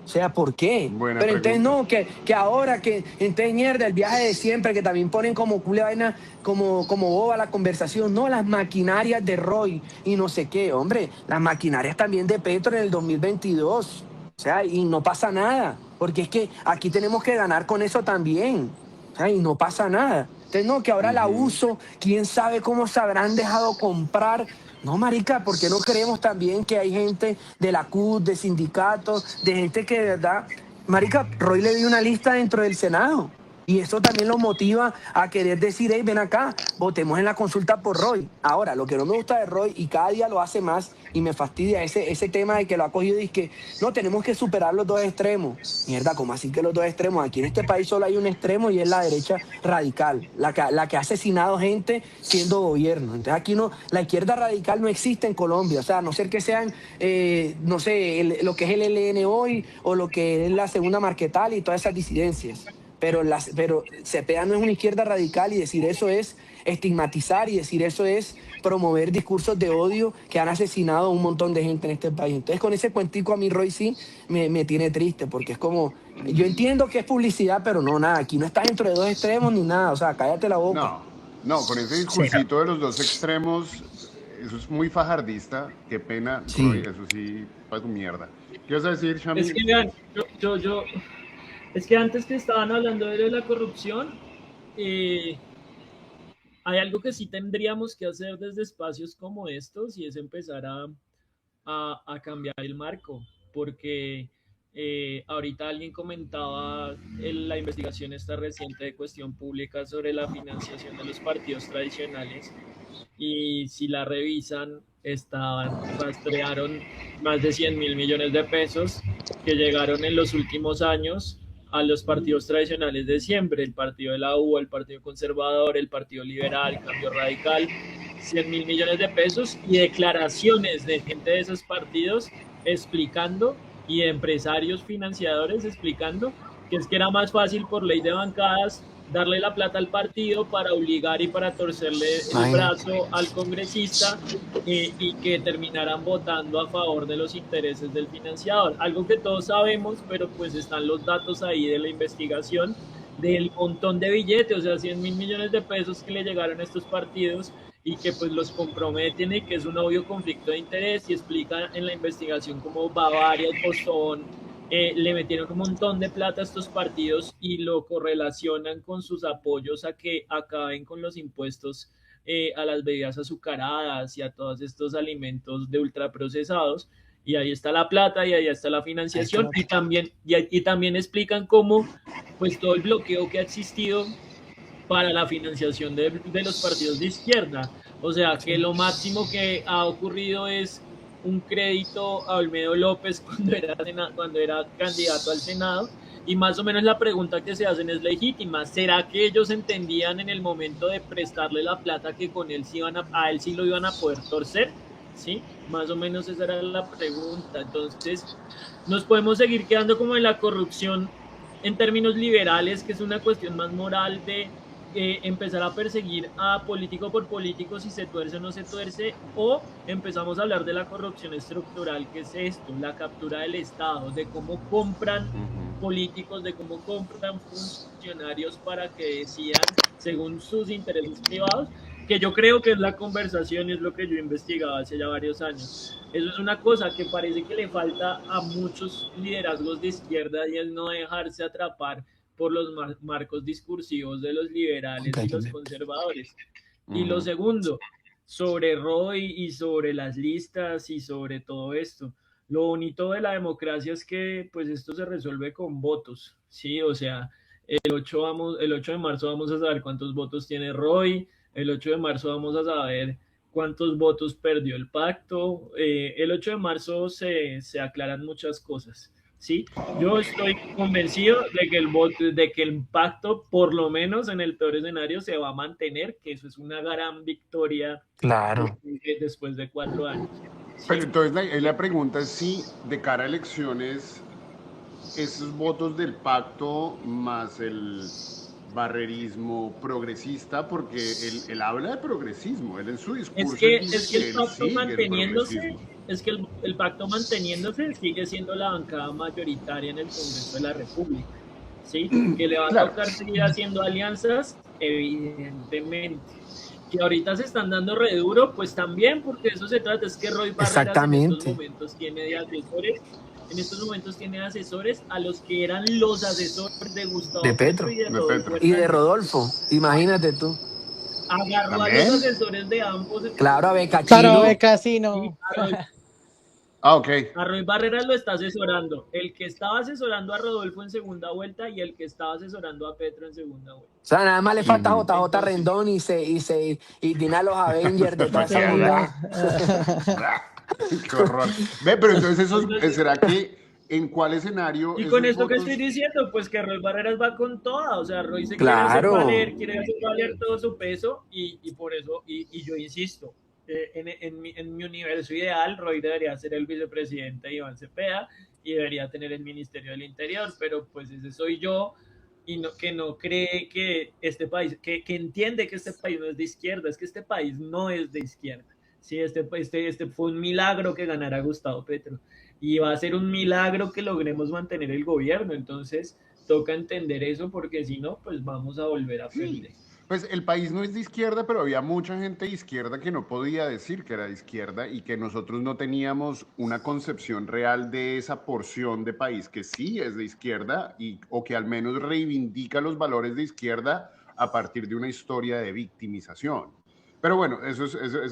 O sea, ¿por qué?
Buena
Pero entonces
pregunta.
no, que ahora, entonces mierda, el viaje de siempre, que también ponen como culo de vaina, como boba la conversación, no, las maquinarias de Roy y no sé qué, hombre, las maquinarias también de Petro en el 2022. O sea, y no pasa nada, porque es que aquí tenemos que ganar con eso también. O sea, y no pasa nada. Entonces, no, que ahora la uso, quién sabe cómo se habrán dejado comprar. No, marica, ¿por qué no creemos también que hay gente de la CUT, de sindicatos, de gente que de verdad... Marica, Roy le dio una lista dentro del Senado. Y eso también lo motiva a querer decir, hey, ven acá, votemos en la consulta por Roy. Ahora, lo que no me gusta de Roy, y cada día lo hace más, y me fastidia ese tema de que lo ha cogido y es que no, tenemos que superar los dos extremos. Mierda, ¿cómo así que los dos extremos? Aquí en este país solo hay un extremo y es la derecha radical, la que ha asesinado gente siendo gobierno. Entonces aquí no, la izquierda radical no existe en Colombia, o sea, a no ser que sean, no sé, lo que es el ELN hoy o lo que es la Segunda Marquetal y todas esas disidencias. Pero Cepeda no es una izquierda radical y decir eso es estigmatizar y decir eso es promover discursos de odio que han asesinado a un montón de gente en este país. Entonces con ese cuentico a mí Roy sí me tiene triste porque es como, yo entiendo que es publicidad, pero no, nada, aquí no estás dentro de dos extremos ni nada, o sea, cállate la boca.
No, con ese discursito de los dos extremos, eso es muy fajardista, qué pena, Roy,
Sí.
eso sí, fue tu mierda. ¿Qué vas a decir, Shami?
Es que vean, es que antes que estaban hablando de la corrupción, hay algo que sí tendríamos que hacer desde espacios como estos y es empezar a cambiar el marco, porque ahorita alguien comentaba la investigación esta reciente de Cuestión Pública sobre la financiación de los partidos tradicionales y si la revisan, rastrearon más de 100.000 millones de pesos que llegaron en los últimos años a los partidos tradicionales de siempre, el partido de la U, el partido conservador, el partido liberal, Cambio Radical, 100.000 millones de pesos y declaraciones de gente de esos partidos explicando y de empresarios financiadores explicando que es que era más fácil por ley de bancadas darle la plata al partido para obligar y para torcerle el brazo al congresista y que terminaran votando a favor de los intereses del financiador. Algo que todos sabemos, pero pues están los datos ahí de la investigación del montón de billetes, o sea, 100.000 millones de pesos que le llegaron a estos partidos y que pues los comprometen y que es un obvio conflicto de interés, y explica en la investigación cómo Bavaria y Bosón le metieron un montón de plata a estos partidos y lo correlacionan con sus apoyos a que acaben con los impuestos a las bebidas azucaradas y a todos estos alimentos de ultraprocesados. Y ahí está la plata y ahí está la financiación, y también explican cómo pues todo el bloqueo que ha existido para la financiación de los partidos de izquierda. O sea, que lo máximo que ha ocurrido es un crédito a Olmedo López cuando era candidato al Senado, y más o menos la pregunta que se hacen es legítima. ¿Será que ellos entendían en el momento de prestarle la plata que con él a él sí lo iban a poder torcer? ¿Sí? Más o menos esa era la pregunta. Entonces, nos podemos seguir quedando como en la corrupción en términos liberales, que es una cuestión más moral de empezar a perseguir a político por político si se tuerce o no se tuerce, o empezamos a hablar de la corrupción estructural, que es esto, la captura del Estado, de cómo compran políticos, de cómo compran funcionarios para que decidan según sus intereses privados, que yo creo que es la conversación y es lo que yo investigaba hace ya varios años. Eso es una cosa que parece que le falta a muchos liderazgos de izquierda, y es no dejarse atrapar por los marcos discursivos de los liberales y los conservadores. Y lo segundo, sobre Roy y sobre las listas y sobre todo esto, lo bonito de la democracia es que pues esto se resuelve con votos, ¿sí? O sea, el 8 de marzo vamos a saber cuántos votos tiene Roy, el 8 de marzo vamos a saber cuántos votos perdió el pacto, el 8 de marzo se aclaran muchas cosas. ¿Sí? Yo estoy convencido de que el pacto, por lo menos en el peor escenario, se va a mantener, que eso es una gran victoria después de 4 años. ¿Sí?
Pero entonces la pregunta es si de cara a elecciones, esos votos del pacto más el barrerismo progresista, porque él habla de progresismo, él en su discurso
es que el pacto manteniéndose, el pacto manteniéndose sigue siendo la bancada mayoritaria en el Congreso de la República, ¿sí? Que le va a tocar seguir haciendo alianzas, evidentemente. Que ahorita se están dando re duro, pues también, porque eso se trata, es que Roy Barreras en estos momentos tiene de asesores, a los que eran los asesores de Gustavo Petro
y de Rodolfo, imagínate tú.
Agarró a los asesores de ambos.
Claro, a Becachino.
Claro, a Becachino.
Ok.
A Roy Barreras lo está asesorando. El que estaba asesorando a Rodolfo en segunda vuelta y el que estaba asesorando a Petro en segunda vuelta.
O sea, nada más le falta JJ Rendón y tiene a los Avengers de toda esa bondad.
Qué horror. Ve, pero entonces ¿será que en cuál escenario?
Y con esto que estoy diciendo, pues que Roy Barreras va con toda. O sea, Roy se quiere hacer valer todo su peso, y por eso, y yo insisto, en mi universo ideal, Roy debería ser el vicepresidente de Iván Cepeda y debería tener el Ministerio del Interior, pero pues ese soy yo, y que no cree que este país, que entiende que este país no es de izquierda, es que este país no es de izquierda. Sí, este fue un milagro que ganara Gustavo Petro, y va a ser un milagro que logremos mantener el gobierno. Entonces toca entender eso, porque si no, pues vamos a volver a perder.
Pues el país no es de izquierda, pero había mucha gente de izquierda que no podía decir que era de izquierda, y que nosotros no teníamos una concepción real de esa porción de país que sí es de izquierda, o que al menos reivindica los valores de izquierda a partir de una historia de victimización. Pero bueno, eso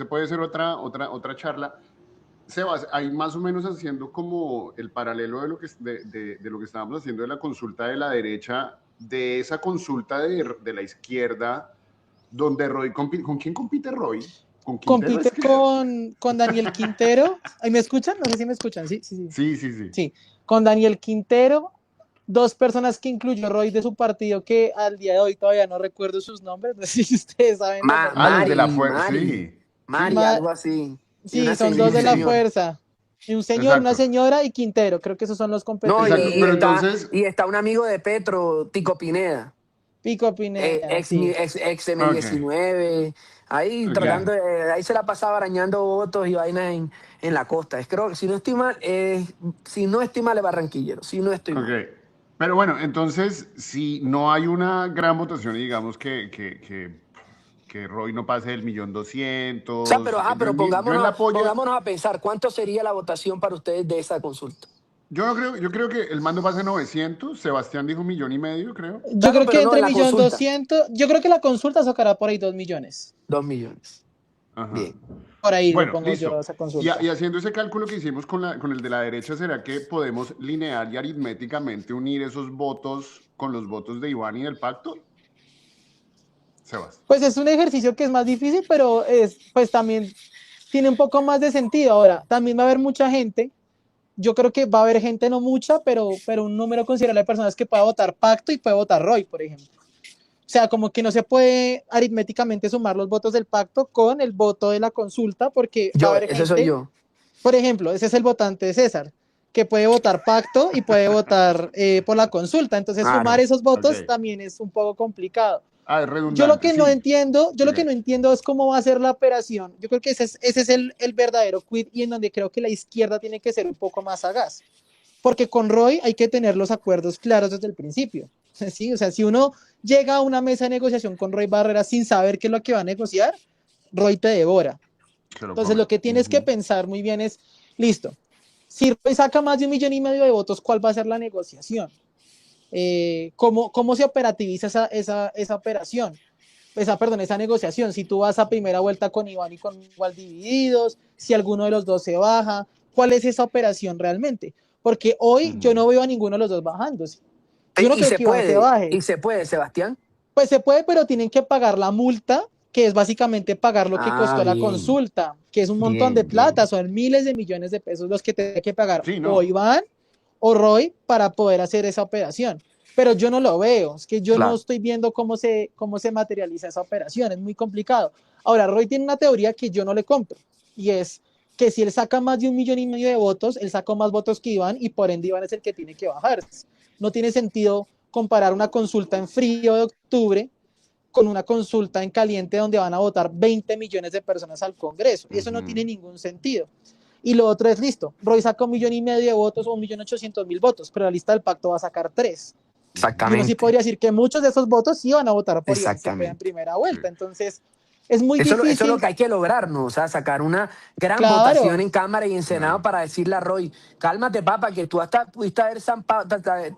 puede ser otra charla. Sebas, ahí más o menos haciendo como el paralelo de lo que estábamos haciendo de la consulta de la derecha, de esa consulta de la izquierda, donde Roy ¿con quién compite Roy?
Compite con Daniel Quintero. ¿Me escuchan? No sé si me escuchan. Sí. Con Daniel Quintero, dos personas que incluyó Roy de su partido, que al día de hoy todavía no recuerdo sus nombres. No sé si ustedes saben.
Los de la fuerza, sí.
Algo así.
Sí, son dos de la fuerza. Y un señor, una señora y Quintero. Creo que esos son los competidores.
Y está un amigo de Petro, Tico Pineda. Ex M19. Ahí tratando ahí se la pasaba arañando votos y vainas en la costa. Creo que si no estoy mal, es barranquillero. Si no estoy mal.
Pero bueno, entonces, si no hay una gran votación y digamos que Roy no pase del millón
O sea, pero,
doscientos,
ajá, pero
yo en la polla,
pongámonos a pensar, ¿cuánto sería la votación para ustedes de esa consulta?
yo creo que el mando pase 900, Sebastián dijo 1,5 millones, creo.
Yo
Claro,
creo
pero
que
no,
entre
en la consulta,
1.200.000, yo creo que la consulta sacará por ahí 2 millones.
2 millones.
Ajá.
Bien.
Por ahí le
Bueno,
pongo yo a
listo.
esa
Y
consulta.
haciendo ese cálculo que hicimos con el de la derecha, ¿será que podemos lineal y aritméticamente unir esos votos con los votos de Iván y del pacto? Sebas.
Pues es un ejercicio que es más difícil, pero pues también tiene un poco más de sentido. Ahora, también va a haber mucha gente. Yo creo que va a haber gente, no mucha, pero un número considerable de personas que pueda votar pacto y puede votar Roy, por ejemplo. O sea, como que no se puede aritméticamente sumar los votos del pacto con el voto de la consulta, porque va a haber
Ese soy
gente,
yo.
por ejemplo, ese es el votante de César, que puede votar pacto y puede votar por la consulta. Entonces, sumar
Claro.
esos
Ok.
votos también es un poco complicado.
Ah, es
Yo lo
redundante,
que no
sí.
entiendo, yo
I
lo que
got
no
you.
entiendo es cómo va a ser la operación. Yo creo que ese es el verdadero quid y en donde creo que la izquierda tiene que ser un poco más sagaz. Porque con Roy hay que tener los acuerdos claros desde el principio. ¿Sí? O sea, si uno llega a una mesa de negociación con Roy Barrera sin saber qué es lo que va a negociar, Roy te devora.
Se lo
Entonces,
come.
lo que tienes que pensar muy bien es, listo, si Roy saca más de 1,5 millones de votos, ¿cuál va a ser la negociación? ¿Cómo se operativiza esa operación? Perdón, esa negociación. Si tú vas a primera vuelta con Iván y con igual divididos, si alguno de los dos se baja, ¿cuál es esa operación realmente? Porque hoy yo no veo a ninguno de los dos bajándose. Yo no creo que Iván se baje.
Y se puede, Sebastián.
Pues se puede, pero tienen que pagar la multa, que es básicamente pagar lo que
Ah,
costó la
bien,
consulta, que es un montón de
bien,
plata,
bien.
son miles de millones de pesos los que tiene que pagar
Sí,
o
no.
Iván o Roy para poder hacer esa operación. Pero yo no lo veo, es que yo no
Claro.
estoy viendo cómo se materializa esa operación, es muy complicado. Ahora, Roy tiene una teoría que yo no le compro, y es que si él saca más de 1,5 millones de votos, él sacó más votos que Iván y por ende Iván es el que tiene que bajarse. No tiene sentido comparar una consulta en frío de octubre con una consulta en caliente donde van a votar 20 millones de personas al Congreso. Eso no tiene ningún sentido. Y lo otro es listo. Roy saca 1,5 millones de votos o 1,800,000 votos, pero la lista del pacto va a sacar 3. Y uno sí
Exactamente,
podría decir que muchos de esos votos sí van a votar por Iván Cepeda en
exactamente.
primera
Sí.
vuelta. Entonces, es muy
Eso es lo
difícil.
que hay que lograr, ¿no? O sea, sacar una gran votación
Claro,
en Cámara y en Senado
Claro.
para decirle a Roy, cálmate, papá, que tú hasta pudiste haber zampado,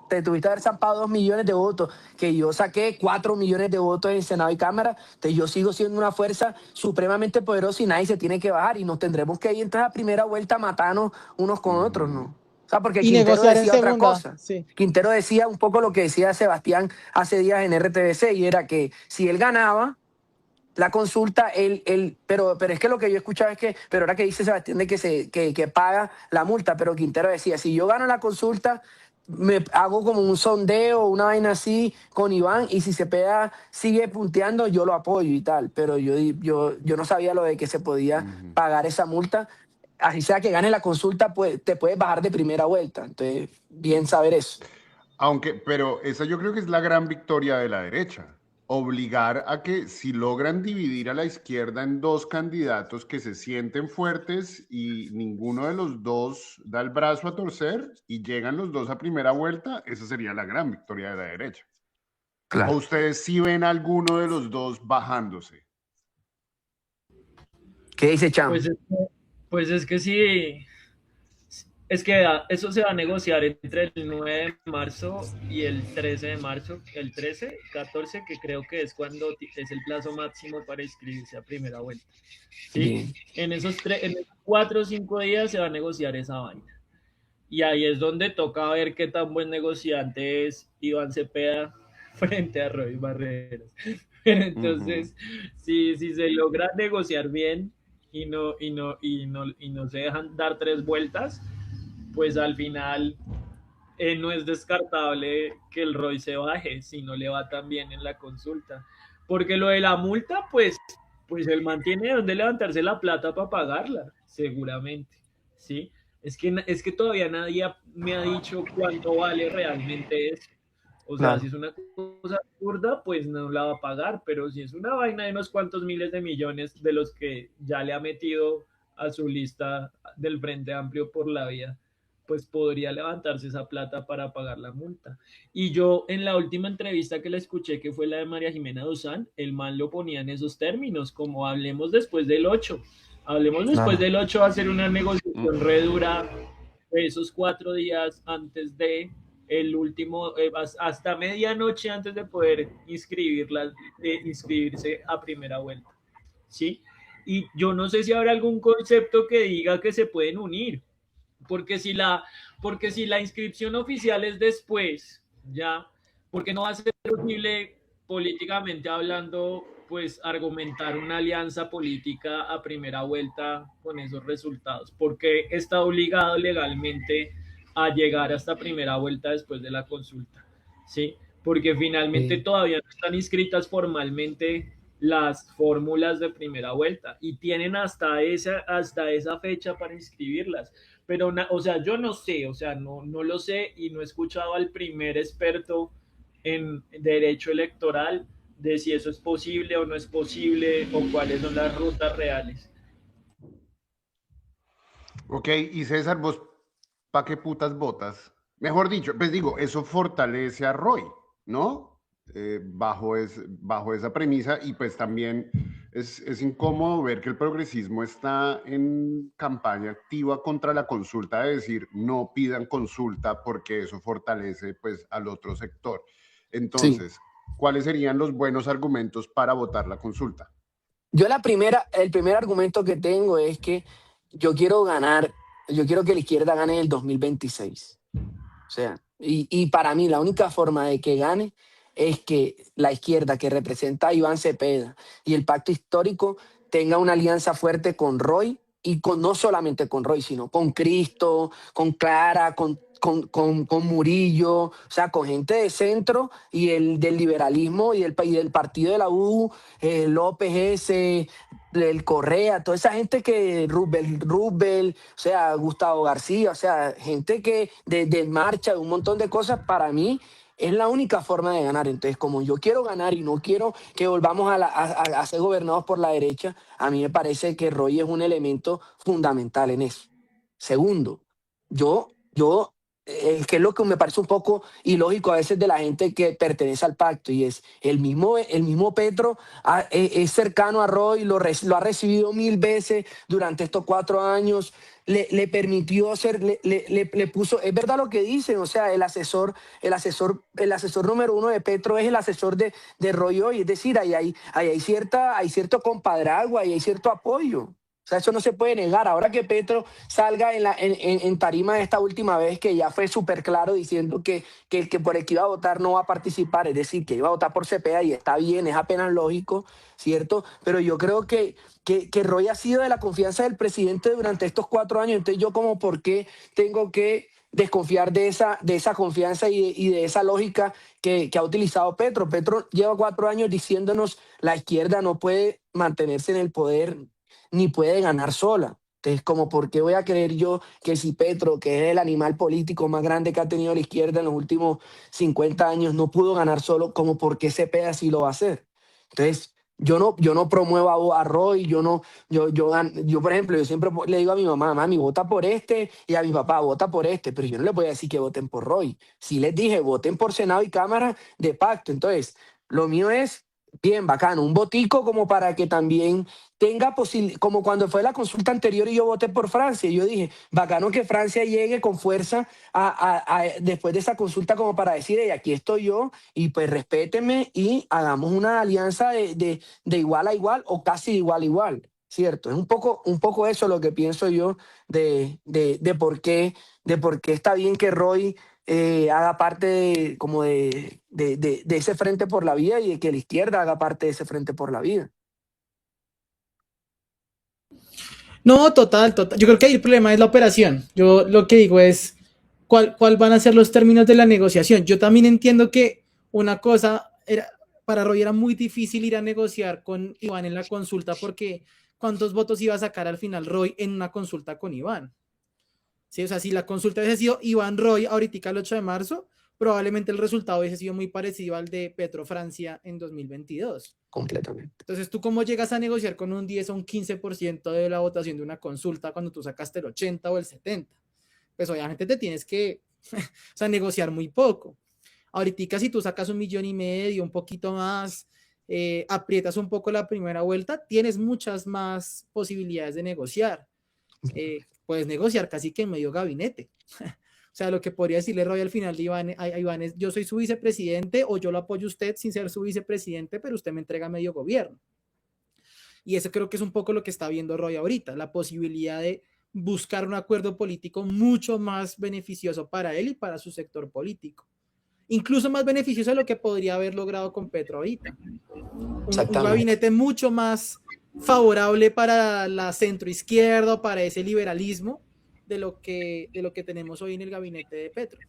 te tuviste haber zampado 2 millones de votos, que yo saqué 4 millones de votos en Senado y Cámara, entonces yo sigo siendo una fuerza supremamente poderosa y nadie se tiene que bajar y nos tendremos que ir entonces a primera vuelta a matarnos unos con otros, ¿no? O sea, porque
y
Quintero
negociar en
decía otra
segunda,
cosa.
sí.
Quintero decía un poco lo que decía Sebastián hace días en RTBC y era que si él ganaba la consulta, pero es que lo que yo escuchaba es que, pero ahora que dice Sebastián de que paga la multa, pero Quintero decía, si yo gano la consulta, me hago como un sondeo, una vaina así con Iván, y si Cepeda sigue punteando, yo lo apoyo y tal, pero yo no sabía lo de que se podía pagar esa multa, así sea que gane la consulta, pues, te puedes bajar de primera vuelta, entonces, bien saber eso.
Pero esa yo creo que es la gran victoria de la derecha. Obligar a que si logran dividir a la izquierda en dos candidatos que se sienten fuertes y ninguno de los dos da el brazo a torcer y llegan los dos a primera vuelta, esa sería la gran victoria de la derecha. ¿O
Claro.
ustedes sí ven a alguno de los dos bajándose?
¿Qué dice Chan?
Pues es que sí, es que eso se va a negociar entre el 9 de marzo y el 13 de marzo, el 13, 14, que creo que es cuando es el plazo máximo para inscribirse a primera vuelta. ¿Sí?
Bien.
En esos 4 o 5 días se va a negociar esa vaina. Y ahí es donde toca ver qué tan buen negociante es Iván Cepeda frente a Roy Barreras. Pero entonces, si se logra negociar bien y no se dejan dar 3 vueltas, pues al final no es descartable que el Roy se baje si no le va tan bien en la consulta. Porque lo de la multa, pues él mantiene donde levantarse la plata para pagarla, seguramente. ¿Sí? Es que todavía nadie me ha dicho cuánto vale realmente eso. O sea, si
Claro.
es una cosa absurda, pues no la va a pagar, pero si es una vaina de unos cuantos miles de millones de los que ya le ha metido a su lista del Frente Amplio por la vida, pues podría levantarse esa plata para pagar la multa. Y yo en la última entrevista que le escuché, que fue la de María Jimena Duzán, el man lo ponía en esos términos, como hablemos después del 8. Hablemos después
Claro.
del 8, va a ser una negociación re dura, esos 4 días antes de el último, hasta medianoche antes de poder inscribirse a primera vuelta, ¿sí? Y yo no sé si habrá algún concepto que diga que se pueden unir, porque si la, porque si la inscripción oficial es después, ya, porque no va a ser posible políticamente hablando, pues argumentar una alianza política a primera vuelta con esos resultados, porque está obligado legalmente a llegar hasta primera vuelta después de la consulta, ¿sí? Porque finalmente
Sí.
todavía no están inscritas formalmente las fórmulas de primera vuelta y tienen hasta esa fecha para inscribirlas. Pero, o sea, yo no sé, o sea, no lo sé y no he escuchado al primer experto en derecho electoral de si eso es posible o no es posible o cuáles son las rutas reales.
Ok, y César, vos, ¿pa' qué putas votas? Mejor dicho, pues digo, eso fortalece a Roy, ¿no? Bajo esa premisa y pues también es incómodo ver que el progresismo está en campaña activa contra la consulta, de decir, no pidan consulta porque eso fortalece pues al otro sector.
Sí.
Entonces, ¿cuáles serían los buenos argumentos para votar la consulta?
El primer argumento que tengo es que yo quiero ganar, yo quiero que la izquierda gane en el 2026. O sea, y para mí la única forma de que gane es que la izquierda que representa a Iván Cepeda y el pacto histórico tenga una alianza fuerte con Roy y con no solamente con Roy, sino con Cristo, con Clara, con Murillo, o sea, con gente de centro y del liberalismo y del partido de la U, López ese, el Correa, toda esa gente que Rubel, o sea, Gustavo García, o sea, gente que de marcha, de un montón de cosas, para mí es la única forma de ganar. Entonces, como yo quiero ganar y no quiero que volvamos a ser gobernados por la derecha, a mí me parece que Roy es un elemento fundamental en eso. Segundo, que es lo que me parece un poco ilógico a veces de la gente que pertenece al pacto, y es el mismo Petro es cercano a Roy, lo ha recibido 1000 veces durante estos 4 años, le permitió ser, le puso, es verdad lo que dicen, o sea, el asesor número uno de Petro es el asesor de Roy hoy, es decir, hay cierto compadrazgo, ahí hay cierto apoyo. O sea, eso no se puede negar. Ahora que Petro salga en tarima esta última vez, que ya fue súper claro diciendo que el que por el que iba a votar no va a participar, es decir, que iba a votar por Cepeda, y está bien, es apenas lógico, ¿cierto? Pero yo creo que Roy ha sido de la confianza del presidente durante estos 4 años, entonces yo como por qué tengo que desconfiar de esa confianza y de esa lógica que ha utilizado Petro. Petro lleva 4 años diciéndonos la izquierda no puede mantenerse en el poder ni puede ganar sola. Entonces, como por qué voy a creer yo que si Petro, que es el animal político más grande que ha tenido la izquierda en los últimos 50 años, no pudo ganar solo, como por qué Cepeda sí lo va a hacer? Entonces, yo no promuevo a Roy, yo, por ejemplo, yo siempre le digo a mi mamá, mami, vota por este, y a mi papá, vota por este, pero yo no les voy a decir que voten por Roy. Si les dije, voten por Senado y Cámara de pacto. Entonces, lo mío es bien bacano, un votico como para que también tenga posibilidad, como cuando fue la consulta anterior y yo voté por Francia, yo dije, bacano que Francia llegue con fuerza después de esa consulta como para decir, hey, aquí estoy yo y pues respétenme y hagamos una alianza de igual a igual o casi de igual a igual, ¿cierto? Es un poco eso lo que pienso yo de por qué está bien que Roy haga parte como de ese frente por la vida y de que la izquierda haga parte de ese frente por la vida.
No, total, total. Yo creo que ahí el problema es la operación. Yo lo que digo es cuál van a ser los términos de la negociación. Yo también entiendo que una cosa era, para Roy era muy difícil ir a negociar con Iván en la consulta porque ¿cuántos votos iba a sacar al final Roy en una consulta con Iván? ¿Sí? O sea, si la consulta hubiese sido Iván Roy ahorita el 8 de marzo, probablemente el resultado hubiese sido muy parecido al de Petro Francia en 2022.
Completamente.
Entonces, ¿tú cómo llegas a negociar con un 10 o un 15% de la votación de una consulta cuando tú sacaste el 80 o el 70? pues obviamente te tienes que, o sea, negociar muy poco. Ahorita si tú sacas 1,5 millones, un poquito más, aprietas un poco la primera vuelta, tienes muchas más posibilidades de negociar. Puedes negociar casi que en medio gabinete. O sea, lo que podría decirle Roy al final de Iván, a Iván es, yo soy su vicepresidente o yo lo apoyo a usted sin ser su vicepresidente, pero usted me entrega medio gobierno. Y eso creo que es un poco lo que está viendo Roy ahorita, la posibilidad de buscar un acuerdo político mucho más beneficioso para él y para su sector político. Incluso más beneficioso de lo que podría haber logrado con Petro ahorita. Un gabinete mucho más favorable para la centroizquierda, para ese liberalismo de lo que tenemos hoy en el gabinete de Petro.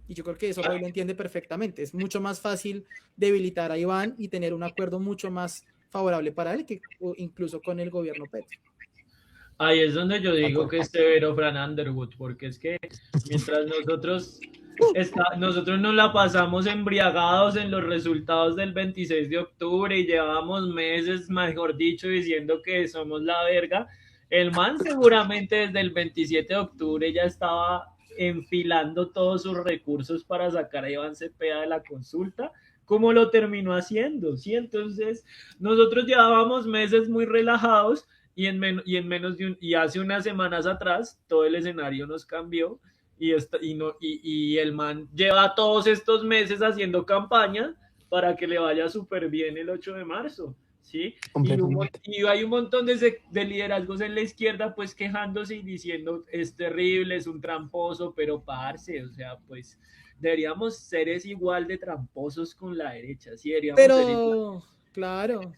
Y yo creo que eso Roy lo entiende perfectamente. Es mucho más fácil debilitar a Iván y tener un acuerdo mucho más favorable para él que incluso con el gobierno Petro.
Ahí es donde yo digo que es severo Fran Underwood, porque es que mientras nosotros nos la pasamos embriagados en los resultados del 26 de octubre y llevamos meses, mejor dicho, diciendo que somos la verga, el man seguramente desde el 27 de octubre ya estaba enfilando todos sus recursos para sacar a Iván Cepeda de la consulta, como lo terminó haciendo, ¿sí? Entonces, nosotros llevábamos meses muy relajados y hace unas semanas atrás todo el escenario nos cambió y el man lleva todos estos meses haciendo campaña para que le vaya súper bien el 8 de marzo, ¿sí? Y hay un montón de liderazgos en la izquierda pues quejándose y diciendo es terrible, es un tramposo, pero parce, o sea, pues deberíamos ser igual de tramposos con la derecha, ¿sí?
Pero, claro.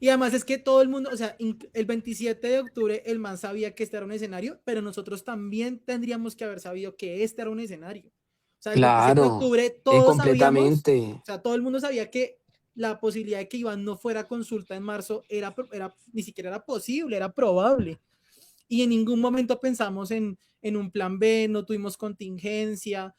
Y además es que todo el mundo, o sea, el 27 de octubre el man sabía que este era un escenario, pero nosotros también tendríamos que haber sabido que este era un escenario. O sea, el 27 de octubre todos sabíamos, o sea, todo el mundo sabía que la posibilidad de que Iván no fuera a consulta en marzo era ni siquiera era posible, era probable. Y en ningún momento pensamos en un plan B, no tuvimos contingencia.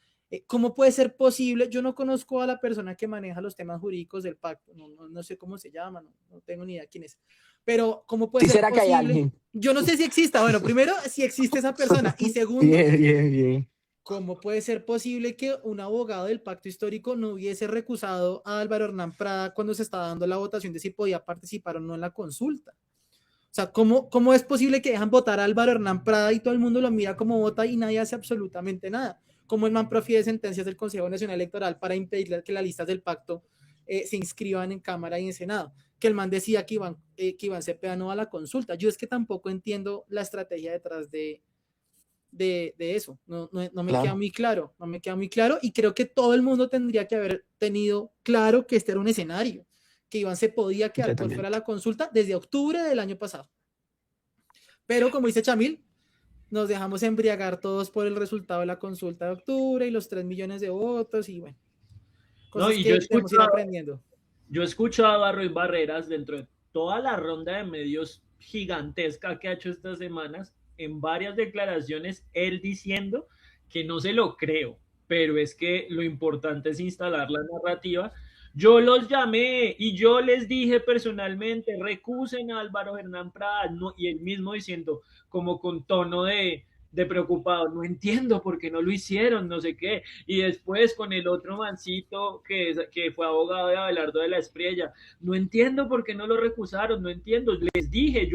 ¿Cómo puede ser posible? Yo no conozco a la persona que maneja los temas jurídicos del pacto, no sé cómo se llama, no tengo ni idea quién es, pero ¿cómo puede ser posible? Que hay alguien? Yo no sé si exista, bueno, primero, si existe esa persona, y segundo, bien. ¿Cómo puede ser posible que un abogado del pacto histórico no hubiese recusado a Álvaro Hernán Prada cuando se estaba dando la votación de si podía participar o no en la consulta? O sea, ¿cómo es posible que dejan votar a Álvaro Hernán Prada y todo el mundo lo mira como vota y nadie hace absolutamente nada? ¿Cómo el man profiere sentencias del Consejo Nacional Electoral para impedir que las listas del pacto se inscriban en Cámara y en Senado? Que el man decía que Iván Cepeda no va a la consulta. Yo es que tampoco entiendo la estrategia detrás de eso. No me queda muy claro. No me queda muy claro y creo que todo el mundo tendría que haber tenido claro que este era un escenario, que Iván se podía quedar por fuera de la consulta desde octubre del año pasado. Pero como dice Chamil, nos dejamos embriagar todos por el resultado de la consulta de octubre y los 3 millones de votos y bueno, cosas que tenemos que ir aprendiendo.
Yo he escuchado a Roy Barreras dentro de toda la ronda de medios gigantesca que ha hecho estas semanas, en varias declaraciones, él diciendo que no se lo creo, pero es que lo importante es instalar la narrativa. Yo los llamé y yo les dije personalmente, recusen a Álvaro Hernán Prada, no, y él mismo diciendo, como con tono de preocupado, no entiendo por qué no lo hicieron, no sé qué, y después con el otro mancito que fue abogado de Abelardo de la Espriella, no entiendo por qué no lo recusaron, no entiendo, les dije,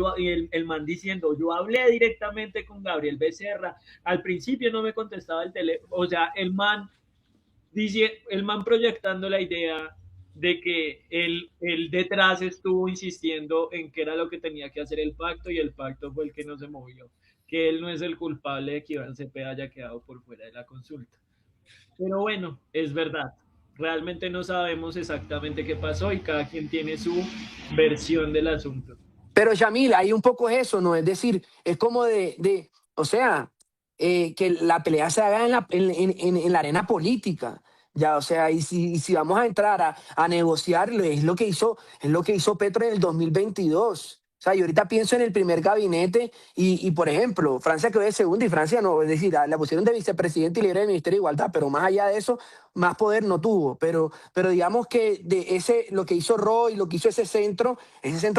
el man diciendo, yo hablé directamente con Gabriel Becerra, al principio no me contestaba el teléfono, o sea, el man proyectando la idea de que él detrás estuvo insistiendo en que era lo que tenía que hacer el pacto y el pacto fue el que no se movió, que él no es el culpable de que Iván Cepeda haya quedado por fuera de la consulta. Pero bueno, es verdad, realmente no sabemos exactamente qué pasó y cada quien tiene su versión del asunto.
Pero Yamil, hay un poco eso, ¿no? Es decir, es como o sea, que la pelea se haga en la arena política. Ya, o sea, y si vamos a entrar a negociar, es lo que hizo Petro en el 2022. O sea, yo ahorita pienso en el primer gabinete y por ejemplo, Francia quedó de segunda y Francia no, es decir, la pusieron de vicepresidente y libre del Ministerio de Igualdad, pero más allá de eso, más poder no tuvo. Pero digamos que de ese, lo que hizo Roy, lo que hizo ese centro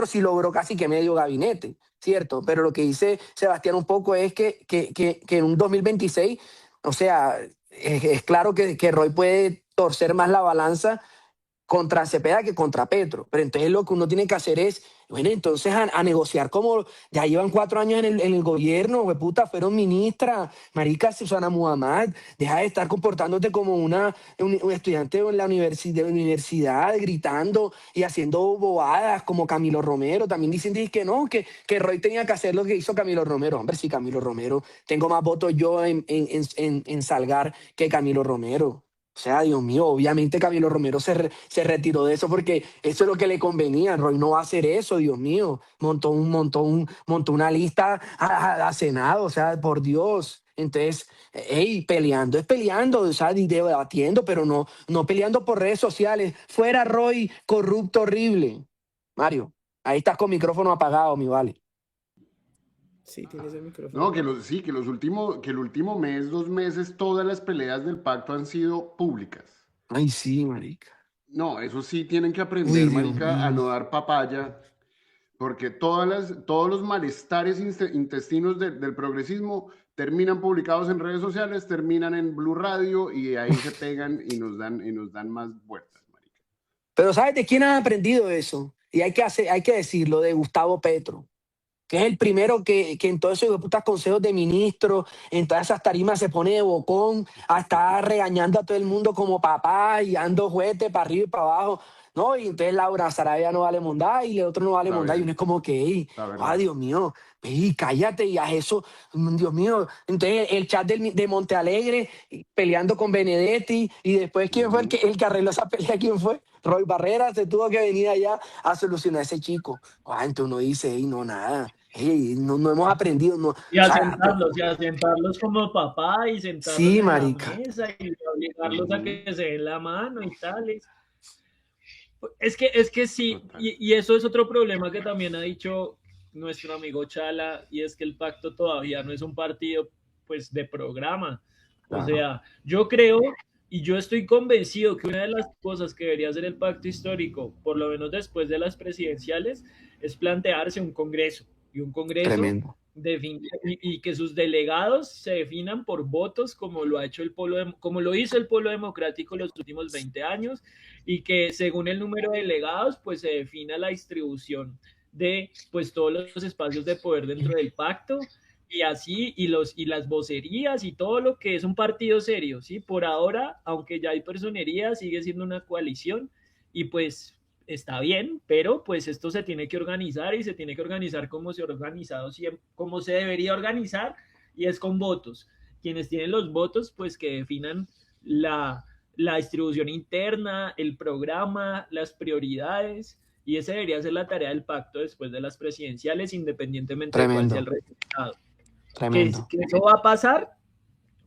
sí logró casi que medio gabinete, ¿cierto? Pero lo que dice Sebastián un poco es que en un 2026, o sea, es claro que Roy puede torcer más la balanza contra Cepeda que contra Petro. Pero entonces lo que uno tiene que hacer es, bueno, entonces a negociar como ya llevan 4 años en el gobierno, puta, fueron ministra, marica Susana Muhammad, deja de estar comportándote como un estudiante en la universidad, gritando y haciendo bobadas como Camilo Romero. También dicen que no, que Roy tenía que hacer lo que hizo Camilo Romero. Hombre, sí, Camilo Romero, tengo más votos yo en Salgar que Camilo Romero. O sea, Dios mío, obviamente Camilo Romero se retiró de eso porque eso es lo que le convenía. Roy no va a hacer eso, Dios mío. Montó una lista a Senado, o sea, por Dios. Entonces, hey, peleando es peleando, o sea, debatiendo, pero no peleando por redes sociales. Fuera Roy, corrupto, horrible. Mario, ahí estás con micrófono apagado, mi vale.
Sí, tienes el micrófono.
No, que el último mes, 2 meses, todas las peleas del pacto han sido públicas.
Ay, sí, marica.
No, eso sí tienen que aprender,
Uy, Dios
marica, a
mío.
no dar papaya, porque todos los malestares intestinos del progresismo terminan publicados en redes sociales, terminan en Blue Radio y ahí se pegan y nos dan más vueltas, marica.
Pero ¿sabes de quién han aprendido eso? Y hay que decirlo, de Gustavo Petro, que es el primero que en todos esos putas consejos de ministros, en todas esas tarimas se pone de bocón, a estar regañando a todo el mundo como papá y ando juguete para arriba y para abajo. No, y entonces Laura Sarabia no vale mondá y el otro no vale
Está
mondá. Y
bien,
uno es como que, ey,
la verdad.
Dios mío, ey, cállate y haz eso, Dios mío. Entonces el chat de Monte Alegre peleando con Benedetti y después, ¿quién fue el que arregló esa pelea? ¿Quién fue? Roy Barrera se tuvo que venir allá a solucionar a ese chico. Entonces uno dice, ey, no, nada. Hey, no hemos aprendido, no.
Y
O sea,
a sentarlos como papá y sentarlos
sí,
en la
marica.
mesa y obligarlos a que se den la mano y tales. Es que sí, y eso es otro problema que también ha dicho nuestro amigo Chala, y es que el pacto todavía no es un partido pues de programa. O sea, yo creo y yo estoy convencido que una de las cosas que debería hacer el pacto histórico, por lo menos después de las presidenciales, es plantearse un congreso, y un congreso
Tremendo.
y que sus delegados se definan por votos como lo ha hecho como lo hizo el Polo Democrático los últimos 20 años, y que según el número de delegados pues se defina la distribución de pues todos los espacios de poder dentro del pacto, y así y las vocerías y todo lo que es un partido serio, ¿sí? Por ahora, aunque ya hay personería, sigue siendo una coalición y pues está bien, pero pues esto se tiene que organizar y se tiene que organizar como se ha organizado siempre, como se debería organizar, y es con votos. Quienes tienen los votos pues que definan la distribución interna, el programa, las prioridades, y esa debería ser la tarea del pacto después de las presidenciales, independientemente de cuál sea el resultado. ¿Que eso va a pasar?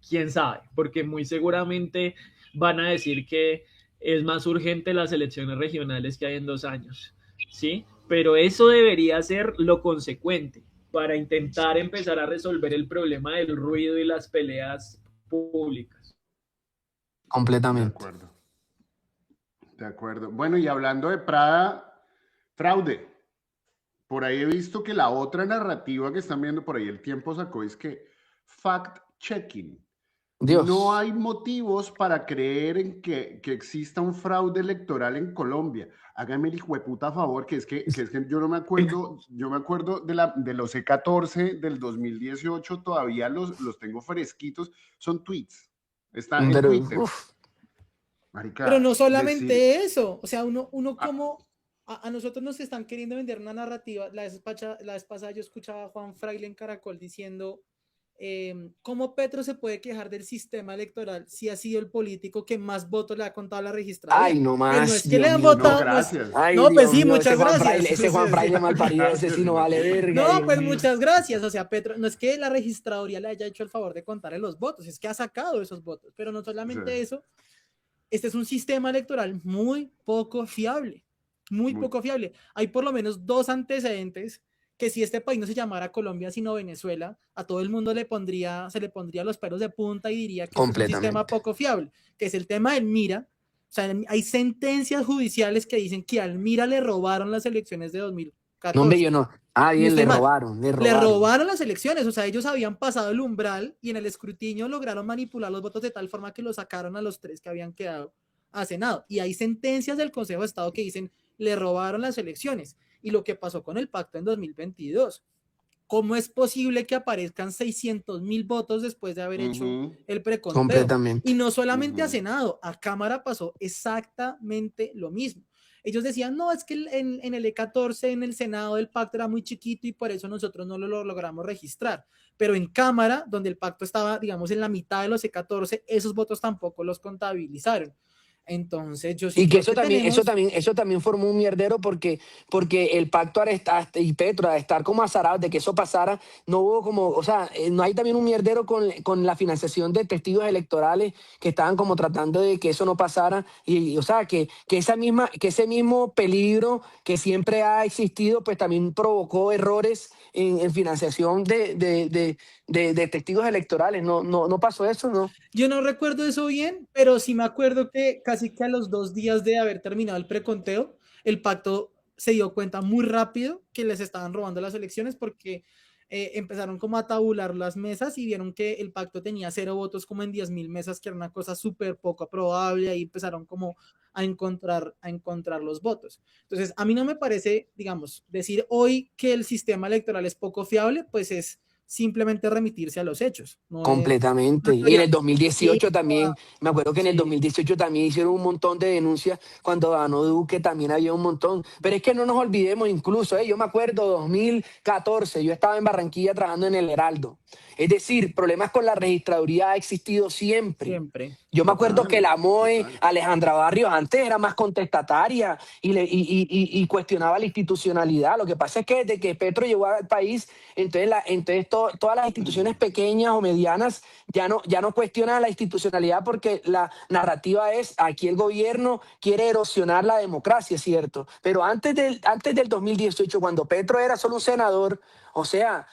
¿Quién sabe? Porque muy seguramente van a decir que es más urgente las elecciones regionales que hay en 2 años, ¿sí? Pero eso debería ser lo consecuente para intentar empezar a resolver el problema del ruido y las peleas públicas.
Completamente.
De acuerdo. Bueno, y hablando de Prada, fraude. Por ahí he visto que la otra narrativa que están viendo por ahí, el tiempo sacó, es que fact-checking. No hay motivos para creer en que exista un fraude electoral en Colombia. Háganme el hijueputa favor, que es que yo no me acuerdo, yo me acuerdo de los E14 del 2018, todavía los tengo fresquitos, son tweets. Está en Twitter.
Marica, pero no solamente eso, o sea, uno como a nosotros nos están queriendo vender una narrativa. La vez pasada yo escuchaba a Juan Fraile en Caracol diciendo cómo Petro se puede quejar del sistema electoral si ha sido el político que más votos le ha contado a la registraduría.
Ay, no más.
No es que le han votado.
No, gracias.
No, pues sí, muchas gracias.
Ese Juan Fraile malparido, ese sí no vale verga.
No, pues muchas gracias. O sea, Petro, no es que la registraduría le haya hecho el favor de contarle los votos, es que ha sacado esos votos. Pero no solamente eso, este es un sistema electoral muy poco fiable. Muy poco fiable. Hay por lo menos 2 antecedentes que si este país no se llamara Colombia sino Venezuela, a todo el mundo se le pondría los pelos de punta y diría que es un sistema poco fiable, que es el tema del Mira. O sea, hay sentencias judiciales que dicen que al Mira le robaron las elecciones de 2014.
No, yo no. Bien, le robaron.
Le robaron las elecciones, o sea, ellos habían pasado el umbral y en el escrutinio lograron manipular los votos de tal forma que los sacaron a los 3 que habían quedado a Senado. Y hay sentencias del Consejo de Estado que dicen, le robaron las elecciones. Y lo que pasó con el pacto en 2022. ¿Cómo es posible que aparezcan 600,000 votos después de haber hecho el preconteo?
Completamente.
Y no solamente a Senado, a Cámara pasó exactamente lo mismo. Ellos decían, no, es que en el E14, en el Senado, el pacto era muy chiquito y por eso nosotros no lo logramos registrar. Pero en Cámara, donde el pacto estaba, digamos, en la mitad de los E14, esos votos tampoco los contabilizaron. Entonces, yo sí
y que eso también formó un mierdero porque el pacto y Petro, a estar como azarados de que eso pasara, no hubo como, o sea, no hay también un mierdero con la financiación de testigos electorales que estaban como tratando de que eso no pasara, y o sea, que ese mismo peligro que siempre ha existido, pues también provocó errores en financiación de testigos electorales. No pasó eso, ¿no?
Yo no recuerdo eso bien, pero sí me acuerdo que casi que a los 2 días de haber terminado el preconteo, el pacto se dio cuenta muy rápido que les estaban robando las elecciones porque empezaron como a tabular las mesas y vieron que el pacto tenía 0 votos como en 10,000 mesas, que era una cosa súper poco probable, y empezaron como a encontrar los votos. Entonces, a mí no me parece, digamos, decir hoy que el sistema electoral es poco fiable, pues es simplemente remitirse a los hechos.
Completamente. Y en el 2018 también, me acuerdo que en el 2018 también hicieron un montón de denuncias cuando ganó Duque, también había un montón. Pero es que no nos olvidemos incluso, yo me acuerdo 2014, yo estaba en Barranquilla trabajando en el Heraldo. Es decir, problemas con la registraduría ha existido siempre. Yo me acuerdo que la MOE, Alejandra Barrios, antes era más contestataria y cuestionaba la institucionalidad. Lo que pasa es que desde que Petro llegó al país, entonces todas las instituciones pequeñas o medianas ya no cuestionan la institucionalidad, porque la narrativa es aquí el gobierno quiere erosionar la democracia, ¿cierto? Pero antes del 2018, cuando Petro era solo un senador, o sea,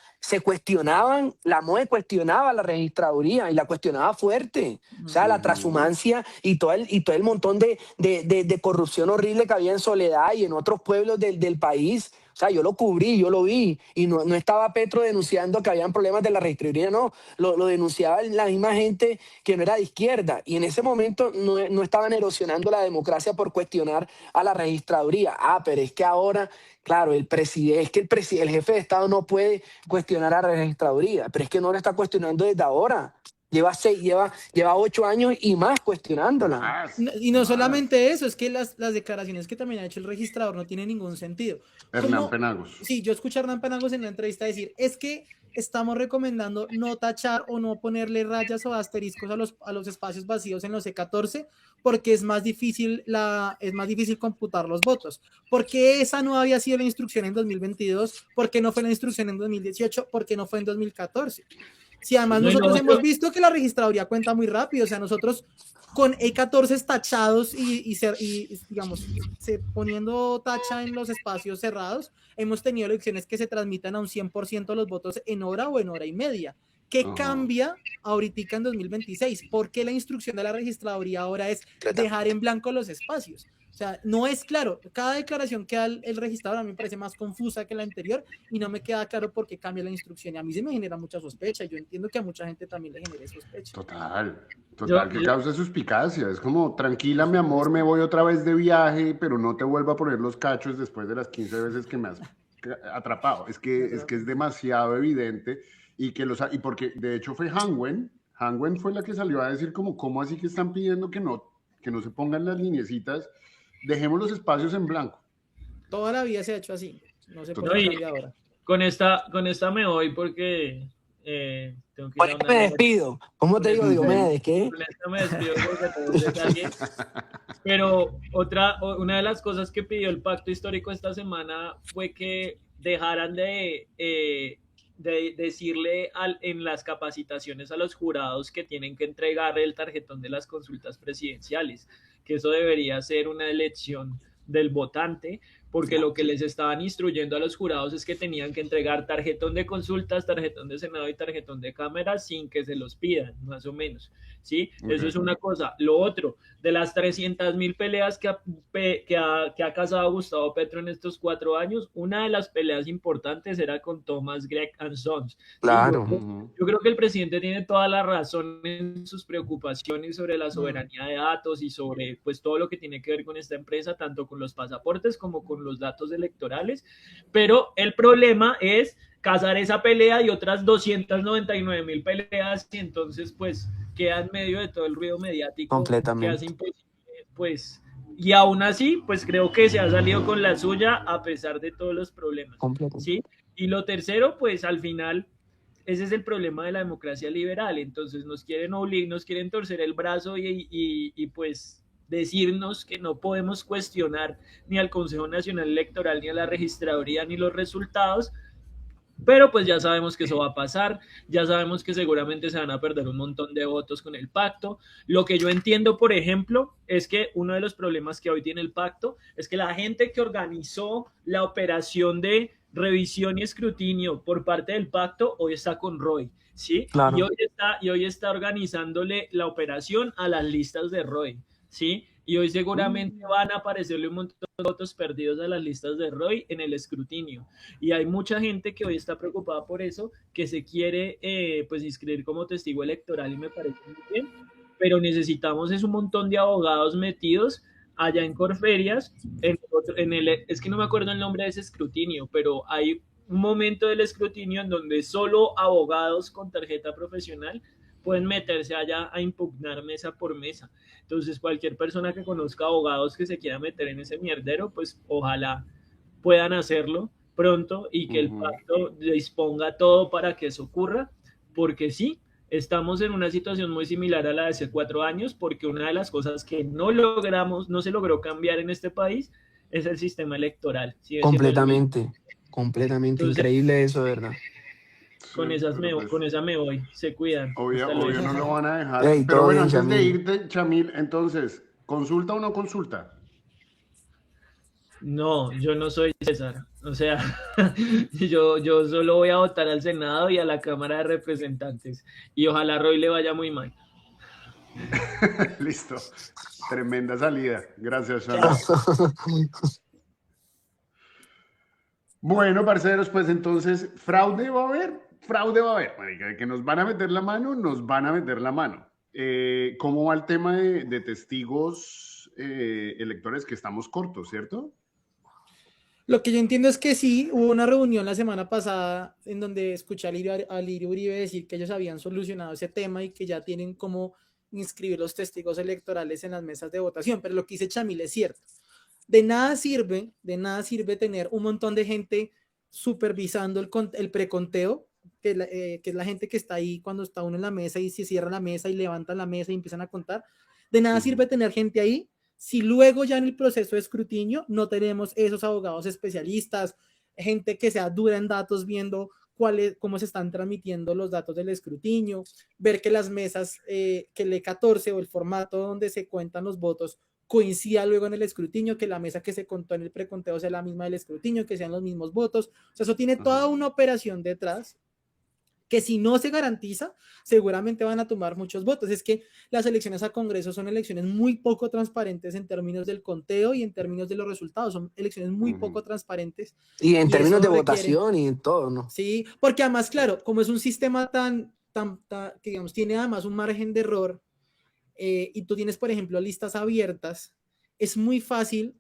la MOE cuestionaba la registraduría y la cuestionaba fuerte. O sea, la transhumancia y todo el montón de corrupción horrible que había en Soledad y en otros pueblos del país. O sea, yo lo cubrí, yo lo vi, y no estaba Petro denunciando que habían problemas de la registraduría, no, lo denunciaba la misma gente que no era de izquierda, y en ese momento no estaban erosionando la democracia por cuestionar a la registraduría. Pero es que ahora, claro, el jefe de Estado no puede cuestionar a la registraduría, pero es que no lo está cuestionando desde ahora. Lleva 8 años y más cuestionándola.
Y no solamente eso, es que las declaraciones que también ha hecho el registrador no tienen ningún sentido.
Hernán Penagos.
Sí, yo escuché a Hernán Penagos en una entrevista decir, es que estamos recomendando no tachar o no ponerle rayas o asteriscos a los espacios vacíos en los E14 porque es más difícil computar los votos. Porque esa no había sido la instrucción en 2022, porque no fue la instrucción en 2018, porque no fue en 2014. Sí, además nosotros hemos visto que la registraduría cuenta muy rápido, o sea, nosotros con E14 tachados y digamos, poniendo tacha en los espacios cerrados, hemos tenido elecciones que se transmitan a un 100% los votos en hora o en hora y media. ¿Qué cambia ahorita en 2026? ¿Por qué la instrucción de la registraduría ahora es dejar en blanco los espacios? O sea, no es claro. Cada declaración que da el registrador a mí me parece más confusa que la anterior y no me queda claro por qué cambia la instrucción. Y a mí se me genera mucha sospecha. Yo entiendo que a mucha gente también le genere sospecha.
Total, que causa suspicacia. Es como, tranquila, mi amor, me voy otra vez de viaje, pero no te vuelvo a poner los cachos después de las 15 veces que me has atrapado. Es que es demasiado evidente y porque de hecho fue Hanwen fue la que salió a decir ¿cómo así que están pidiendo que no se pongan las linecitas? Dejemos los espacios en blanco.
Toda la vida se ha hecho así. No sé por qué cambia ahora.
Con esta me voy porque tengo que ir a
me despido. ¿Cómo te digo? ¿De qué?
Con esta me despido porque tengo que salir. Pero una de las cosas que pidió el Pacto Histórico esta semana fue que dejaran de decirle en las capacitaciones a los jurados que tienen que entregar el tarjetón de las consultas presidenciales, que eso debería ser una elección del votante, porque lo que les estaban instruyendo a los jurados es que tenían que entregar tarjetón de consultas, tarjetón de Senado y tarjetón de Cámara sin que se los pidan, más o menos, ¿sí?
Okay.
Eso es una cosa. Lo otro, de las 300.000 peleas que ha casado Gustavo Petro en estos 4 años, una de las peleas importantes era con Thomas Gregg and Sons.
Claro.
¿Sí? Yo creo que el presidente tiene toda la razón en sus preocupaciones sobre la soberanía de datos y sobre pues todo lo que tiene que ver con esta empresa, tanto con los pasaportes como con los datos electorales, pero el problema es casar esa pelea y otras 299.000 peleas y entonces pues queda en medio de todo el ruido mediático
Completamente.
que hace imposible pues, y aún así pues creo que se ha salido con la suya a pesar de todos los problemas, ¿sí? Y lo tercero pues al final ese es el problema de la democracia liberal, entonces nos quieren torcer el brazo y pues decirnos que no podemos cuestionar ni al Consejo Nacional Electoral, ni a la registraduría, ni los resultados, pero pues ya sabemos que eso va a pasar, ya sabemos que seguramente se van a perder un montón de votos con el pacto. Lo que yo entiendo, por ejemplo, es que uno de los problemas que hoy tiene el pacto es que la gente que organizó la operación de revisión y escrutinio por parte del pacto hoy está con Roy, ¿sí?
Claro.
Y hoy está organizándole la operación a las listas de Roy, ¿sí? Y hoy seguramente van a aparecerle un montón de votos perdidos a las listas de Roy en el escrutinio. Y hay mucha gente que hoy está preocupada por eso, que se quiere pues inscribir como testigo electoral y me parece muy bien, pero necesitamos es un montón de abogados metidos allá en Corferias, es que no me acuerdo el nombre de ese escrutinio, pero hay un momento del escrutinio en donde solo abogados con tarjeta profesional pueden meterse allá a impugnar mesa por mesa. Entonces, cualquier persona que conozca abogados que se quiera meter en ese mierdero, pues ojalá puedan hacerlo pronto y que el pacto disponga todo para que eso ocurra, porque sí, estamos en una situación muy similar a la de hace 4 años, porque una de las cosas que no se logró cambiar en este país es el sistema electoral.
Completamente. Entonces, increíble eso, de verdad.
Con esa me voy, se cuidan.
Obvio no lo van a dejar.
Hey,
pero bueno,
bien,
antes de irte, Chamil, entonces, ¿consulta o no consulta?
No, yo no soy César. O sea, yo solo voy a votar al Senado y a la Cámara de Representantes. Y ojalá Roy le vaya muy mal.
Listo. Tremenda salida. Gracias, Charlotte. Bueno, parceros, pues entonces, ¿fraude va a haber? Fraude va a haber. Marica, que nos van a meter la mano, nos van a meter la mano. ¿Cómo va el tema de testigos electores? Que estamos cortos, ¿cierto?
Lo que yo entiendo es que sí, hubo una reunión la semana pasada en donde escuché a Lirio Uribe decir que ellos habían solucionado ese tema y que ya tienen cómo inscribir los testigos electorales en las mesas de votación, pero lo que dice Chamil es cierto. De nada sirve tener un montón de gente supervisando el preconteo, que es la gente que está ahí cuando está uno en la mesa y se cierra la mesa y levantan la mesa y empiezan a contar. De nada sirve tener gente ahí si luego ya en el proceso de escrutinio no tenemos esos abogados especialistas, gente que sea dura en datos viendo cómo se están transmitiendo los datos del escrutinio, ver que las mesas, que el E14 o el formato donde se cuentan los votos coincida luego en el escrutinio, que la mesa que se contó en el preconteo sea la misma del escrutinio, que sean los mismos votos. O sea, eso tiene toda una operación detrás que si no se garantiza, seguramente van a tomar muchos votos. Es que las elecciones a Congreso son elecciones muy poco transparentes en términos del conteo y en términos de los resultados. Son elecciones muy poco transparentes.
Y en términos de votación y en todo, ¿no?
Sí, porque además, claro, como es un sistema tan que digamos, tiene además un margen de error, y tú tienes, por ejemplo, listas abiertas, es muy fácil,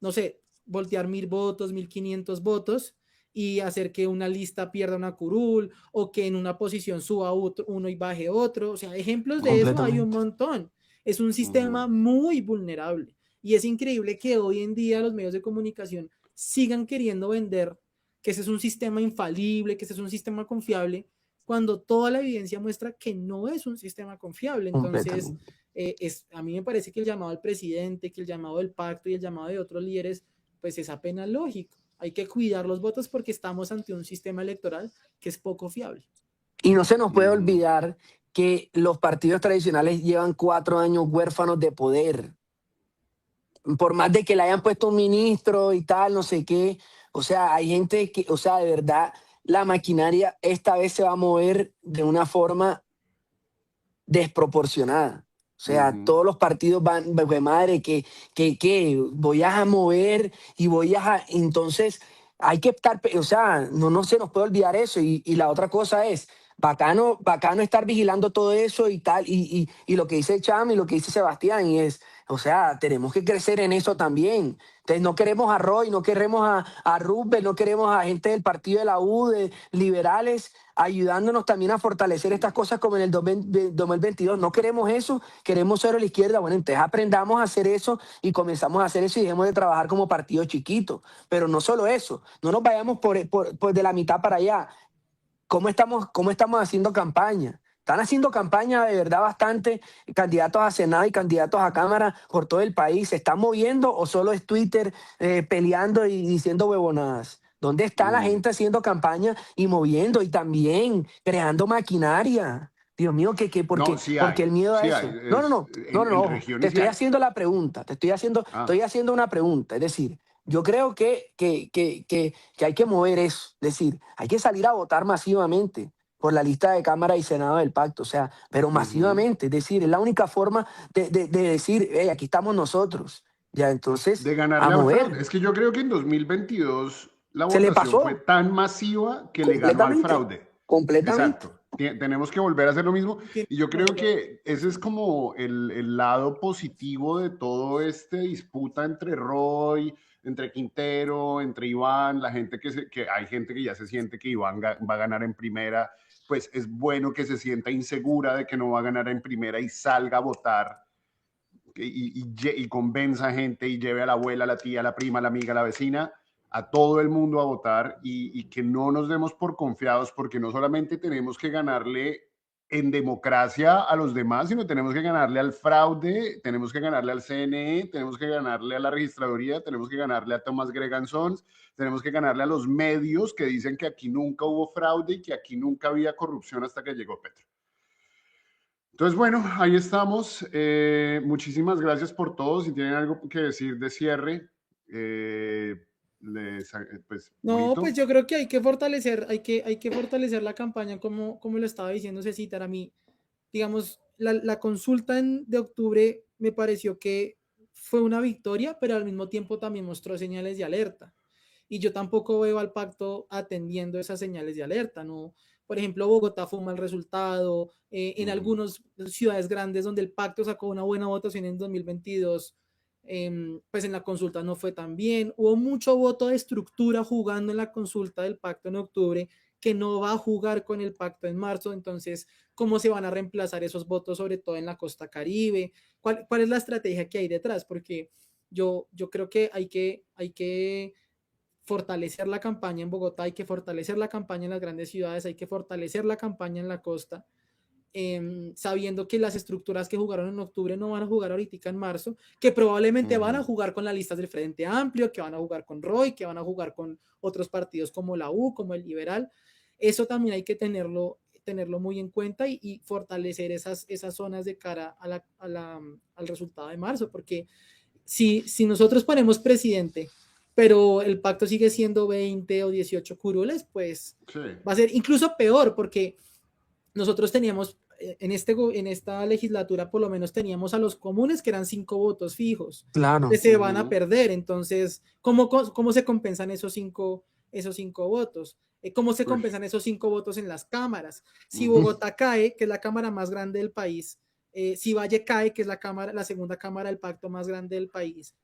no sé, voltear 1.000 votos, 1.500 votos y hacer que una lista pierda una curul o que en una posición suba uno y baje otro. O sea, ejemplos de eso hay un montón. Es un sistema muy vulnerable y es increíble que hoy en día los medios de comunicación sigan queriendo vender que ese es un sistema infalible, que ese es un sistema confiable, cuando toda la evidencia muestra que no es un sistema confiable. Entonces, a mí me parece que el llamado al presidente, que el llamado del pacto y el llamado de otros líderes, pues es apenas lógico. Hay que cuidar los votos porque estamos ante un sistema electoral que es poco fiable.
Y no se nos puede olvidar que los partidos tradicionales llevan 4 años huérfanos de poder. por más de que le hayan puesto un ministro y tal, no sé qué, o sea, hay gente que, o sea, de verdad, la maquinaria esta vez se va a mover de una forma desproporcionada. O sea,
Ujú.
todos los partidos van, de madre, que voy a mover y voy a... Entonces, hay que estar, o sea, no se nos puede olvidar eso. Y la otra cosa es, bacano estar vigilando todo eso y tal, y lo que dice Cham y lo que dice Sebastián, y es, o sea, tenemos que crecer en eso también. Entonces, no queremos a Roy, no queremos a Rubén, no queremos a gente del partido de la U, de liberales, ayudándonos también a fortalecer estas cosas como en el 2022. No queremos eso, queremos ser a la izquierda. Bueno, entonces aprendamos a hacer eso y comenzamos a hacer eso y dejemos de trabajar como partido chiquito. Pero no solo eso, no nos vayamos por de la mitad para allá. ¿Cómo estamos haciendo campaña? Están haciendo campaña de verdad bastante candidatos a Senado y candidatos a Cámara por todo el país. ¿Se están moviendo o solo es Twitter peleando y diciendo huevonadas? ¿Dónde está la
Mm.
gente haciendo campaña y moviendo y también creando maquinaria? Dios mío, ¿por
No,
qué, por qué el miedo a
sí hay.
eso? No, no, no, no, no,
En
ojo. Te
regiones sí
estoy
hay.
haciendo la pregunta,
Ah,
estoy haciendo una pregunta. Es decir, yo creo que hay que mover eso. Es decir, hay que salir a votar masivamente por la lista de Cámara y Senado del pacto, o sea, pero
ujú.
masivamente. Es decir, es la única forma de decir, hey, aquí estamos nosotros. Ya, entonces,
De
a
ganarle al fraude.
mover.
Es que yo creo que en 2022 la
Se le
votación fue
pasó
tan masiva que le ganó al
completamente,
fraude.
completamente.
Exacto. Tenemos que volver a hacer lo mismo.
Tiene
Y yo creo
razón.
que ese es como el lado positivo de todo este disputa entre Roy, entre Quintero, entre Iván, la gente que hay gente que ya se siente que Iván va a ganar en primera, pues es bueno que se sienta insegura de que no va a ganar en primera y salga a votar y convenza a gente y lleve a la abuela, a la tía, a la prima, a la amiga, a la vecina, a todo el mundo a votar y que no nos demos por confiados porque no solamente tenemos que ganarle en democracia a los demás, sino tenemos que ganarle al fraude, tenemos que ganarle al CNE, tenemos que ganarle a la registraduría, tenemos que ganarle a Thomas Gregan Sons, tenemos que ganarle a los medios que dicen que aquí nunca hubo fraude y que aquí nunca había corrupción hhasta que llegó Petro. Entonces, bueno, ahí estamos. Muchísimas gracias por todo. Si tienen algo que decir de cierre, eh, pues
No, pues
bonito.
yo creo que hay que fortalecer la campaña como lo estaba diciendo Cecitar. A mí, digamos, la consulta de octubre me pareció que fue una victoria, pero al mismo tiempo también mostró señales de alerta. Y yo tampoco veo al pacto atendiendo esas señales de alerta, ¿no? Por ejemplo, Bogotá fue un mal resultado, en algunas ciudades grandes donde el pacto sacó una buena votación en 2022, pues en la consulta no fue tan bien. Hubo mucho voto de estructura jugando en la consulta del pacto en octubre que no va a jugar con el pacto en marzo. Entonces, ¿cómo se van a reemplazar esos votos, sobre todo en la costa Caribe? ¿Cuál es la estrategia que hay detrás? Porque yo creo que hay que fortalecer la campaña en Bogotá, hay que fortalecer la campaña en las grandes ciudades, hay que fortalecer la campaña en la costa, sabiendo que las estructuras que jugaron en octubre no van a jugar ahorita en marzo, que probablemente van a jugar con las listas del Frente Amplio, que van a jugar con Roy, que van a jugar con otros partidos como la U, como el Liberal. Eso también hay que tenerlo muy en cuenta y fortalecer esas zonas de cara al resultado de marzo, porque si nosotros ponemos presidente, pero el pacto sigue siendo 20 o 18 curules, pues
Sí.
va a ser incluso peor, porque nosotros teníamos en esta legislatura, por lo menos teníamos a los comunes, que eran 5 votos fijos, que
Claro.
se van a perder. Entonces, ¿cómo se compensan esos cinco votos? ¿Cómo se
Uy.
compensan esos 5 votos en las cámaras? Si Bogotá cae, que es la cámara más grande del país, si Valle cae, que es la segunda cámara del pacto más grande del país,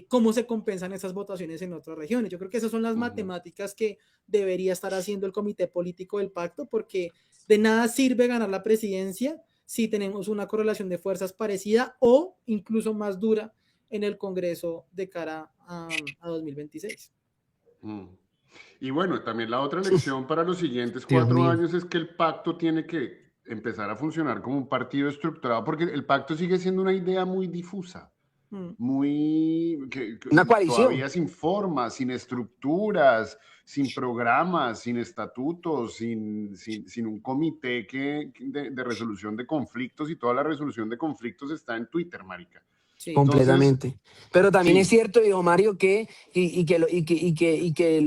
¿cómo se compensan esas votaciones en otras regiones? Yo creo que esas son las matemáticas que debería estar haciendo el comité político del pacto, porque de nada sirve ganar la presidencia si tenemos una correlación de fuerzas parecida o incluso más dura en el Congreso de cara a 2026.
Y bueno, también la otra lección para los siguientes
Dios
4
mío.
años es que el pacto tiene que empezar a funcionar como un partido estructurado, porque el pacto sigue siendo una idea muy difusa,
Mm.
muy
Una
todavía
coalición.
sin formas, sin estructuras, sin programas, sin estatutos, sin un comité de resolución de conflictos y toda la resolución de conflictos está en Twitter, marica.
Sí.
Entonces,
Completamente. Pero también es
sí,
cierto, dijo Mario, que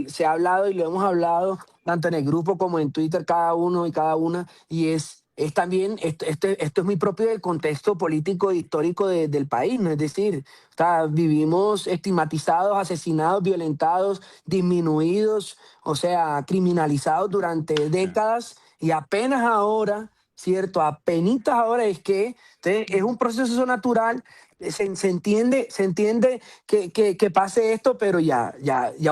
se ha hablado y lo hemos hablado tanto en el grupo como en Twitter, cada uno y cada una, y es también, esto es muy propio del contexto político e histórico del país, ¿no? Es decir, o sea, vivimos estigmatizados, asesinados, violentados, disminuidos, o sea, criminalizados durante
sí,
décadas y apenas ahora, ¿cierto? Apenitas ahora es que es un proceso natural. Se entiende que pase esto, pero ya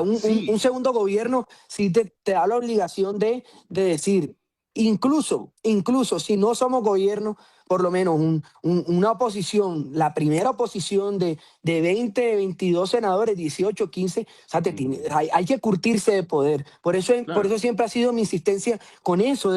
un
sí,
segundo gobierno sí te da la obligación de decir, incluso si no somos gobierno, por lo menos una oposición, la primera oposición de 20, 22 senadores, 18, 15, o sea, hay que curtirse de poder. Por eso
claro.
siempre ha sido mi insistencia con eso,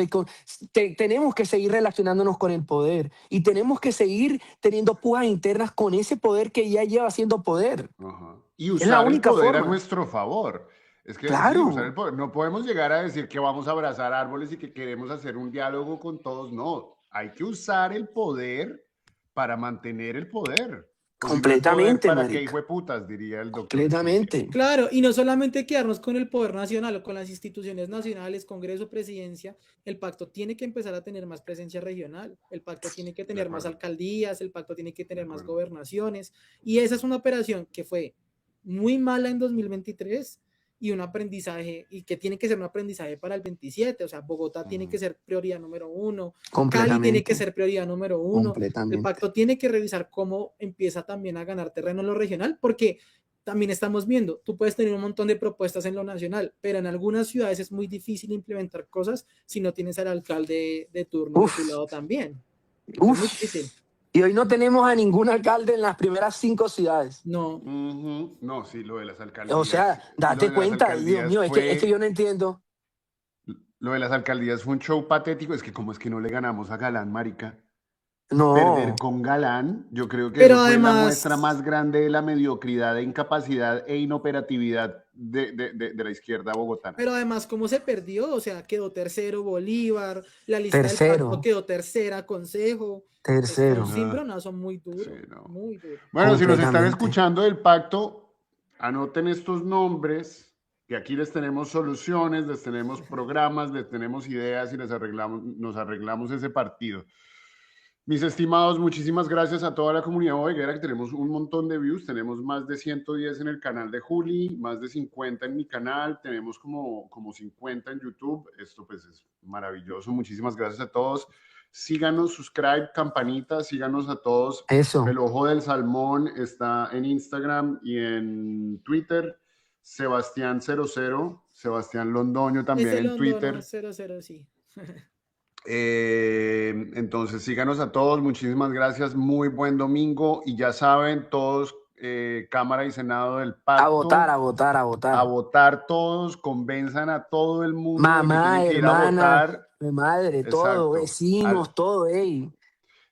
tenemos que seguir relacionándonos con el poder y tenemos que seguir teniendo pujas internas con ese poder que ya lleva siendo poder.
Ajá. Y
Es la
usar el
única
poder a
forma.
nuestro favor. Es que sí, usar el
Claro,
poder. No podemos llegar a decir que vamos a abrazar árboles y que queremos hacer un diálogo con todos. No, hay que usar el poder para mantener el poder. O si no el poder,
completamente,
¿para qué hijo
marica.
de putas? Diría el doctor Simi.
Completamente.
Claro, y no solamente quedarnos con el poder nacional o con las instituciones nacionales, Congreso, Presidencia, el pacto tiene que empezar a tener más presencia regional, el pacto tiene que
De
tener más
acuerdo,
alcaldías, el pacto tiene que
de
tener más
acuerdo.
gobernaciones, y esa es una operación que fue muy mala en 2023 y un aprendizaje, y que tiene que ser un aprendizaje para el 27, o sea, Bogotá tiene que
Ujú.
ser prioridad número uno, Cali tiene que
Completamente.
ser prioridad número uno, el
Completamente.
pacto tiene que revisar cómo empieza también a ganar terreno en lo regional, porque también estamos viendo, tú puedes tener un montón de propuestas en lo nacional, pero en algunas ciudades es muy difícil implementar cosas si no tienes al alcalde de turno de tu
Uf,
lado también. Es muy difícil.
uf. Y hoy no tenemos a ningún alcalde en las primeras 5 ciudades.
No,
Ujú. No, sí,
O sea,
lo de
date
las
cuenta, Dios
alcaldías
mío, es que yo
fue,
no entiendo.
lo de las alcaldías fue un show patético. Es que como es que no le ganamos a Galán, marica. Perder
No,
con Galán, yo creo que
pero
eso fue la muestra
además,
más grande de la mediocridad, de incapacidad e inoperatividad de la izquierda bogotana.
cómo se perdió, o sea, quedó tercero Bolívar, la lista del pacto
tercero,
quedó tercera Consejo. Fue un
tercero,
Ah,
cimbronazo muy
sí,
duro,
no.
muy duro.
Bueno, si nos están
completamente.
escuchando del pacto, anoten estos nombres, que aquí les tenemos soluciones, les tenemos programas, les tenemos ideas y nos arreglamos ese partido. Mis estimados, muchísimas gracias a toda la comunidad bodeguera, que tenemos un montón de views, tenemos más de 110 en el canal de Juli, más de 50 en mi canal, tenemos como 50 en YouTube, esto pues es maravilloso, muchísimas gracias a todos, síganos, subscribe, campanita, síganos a todos,
Eso.
El Ojo del Salmón está en Instagram y en Twitter, Sebastián00, Sebastián Londoño
Es
también
el
en
Londono
Twitter.
00, sí.
Entonces síganos a todos, muchísimas gracias, muy buen domingo y ya saben, todos, Cámara y Senado del
A votar,
Pacto,
a votar, a
a
votar.
votar todos, convenzan a todo el mundo de que
Mamá,
tienen que ir a
hermana,
votar,
mi madre, todo,
exacto,
vecinos, todo, ey.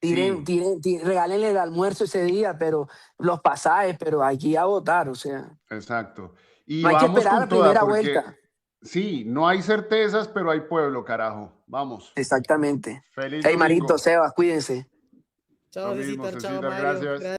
sí,
Regálenle el almuerzo ese día, pero los pasajes, pero aquí a votar, o sea,
exacto. Y
no hay que
vamos
esperar a
con
la
toda,
primera
porque
vuelta.
sí, no hay certezas, pero hay pueblo, carajo, vamos,
Exactamente.
feliz
Hey, Marito,
domingo,
Sebas, cuídense.
lo
Chao,
mismo,
Cecitar, chao,
Cecitar,
Mario.
gracias.
Gracias.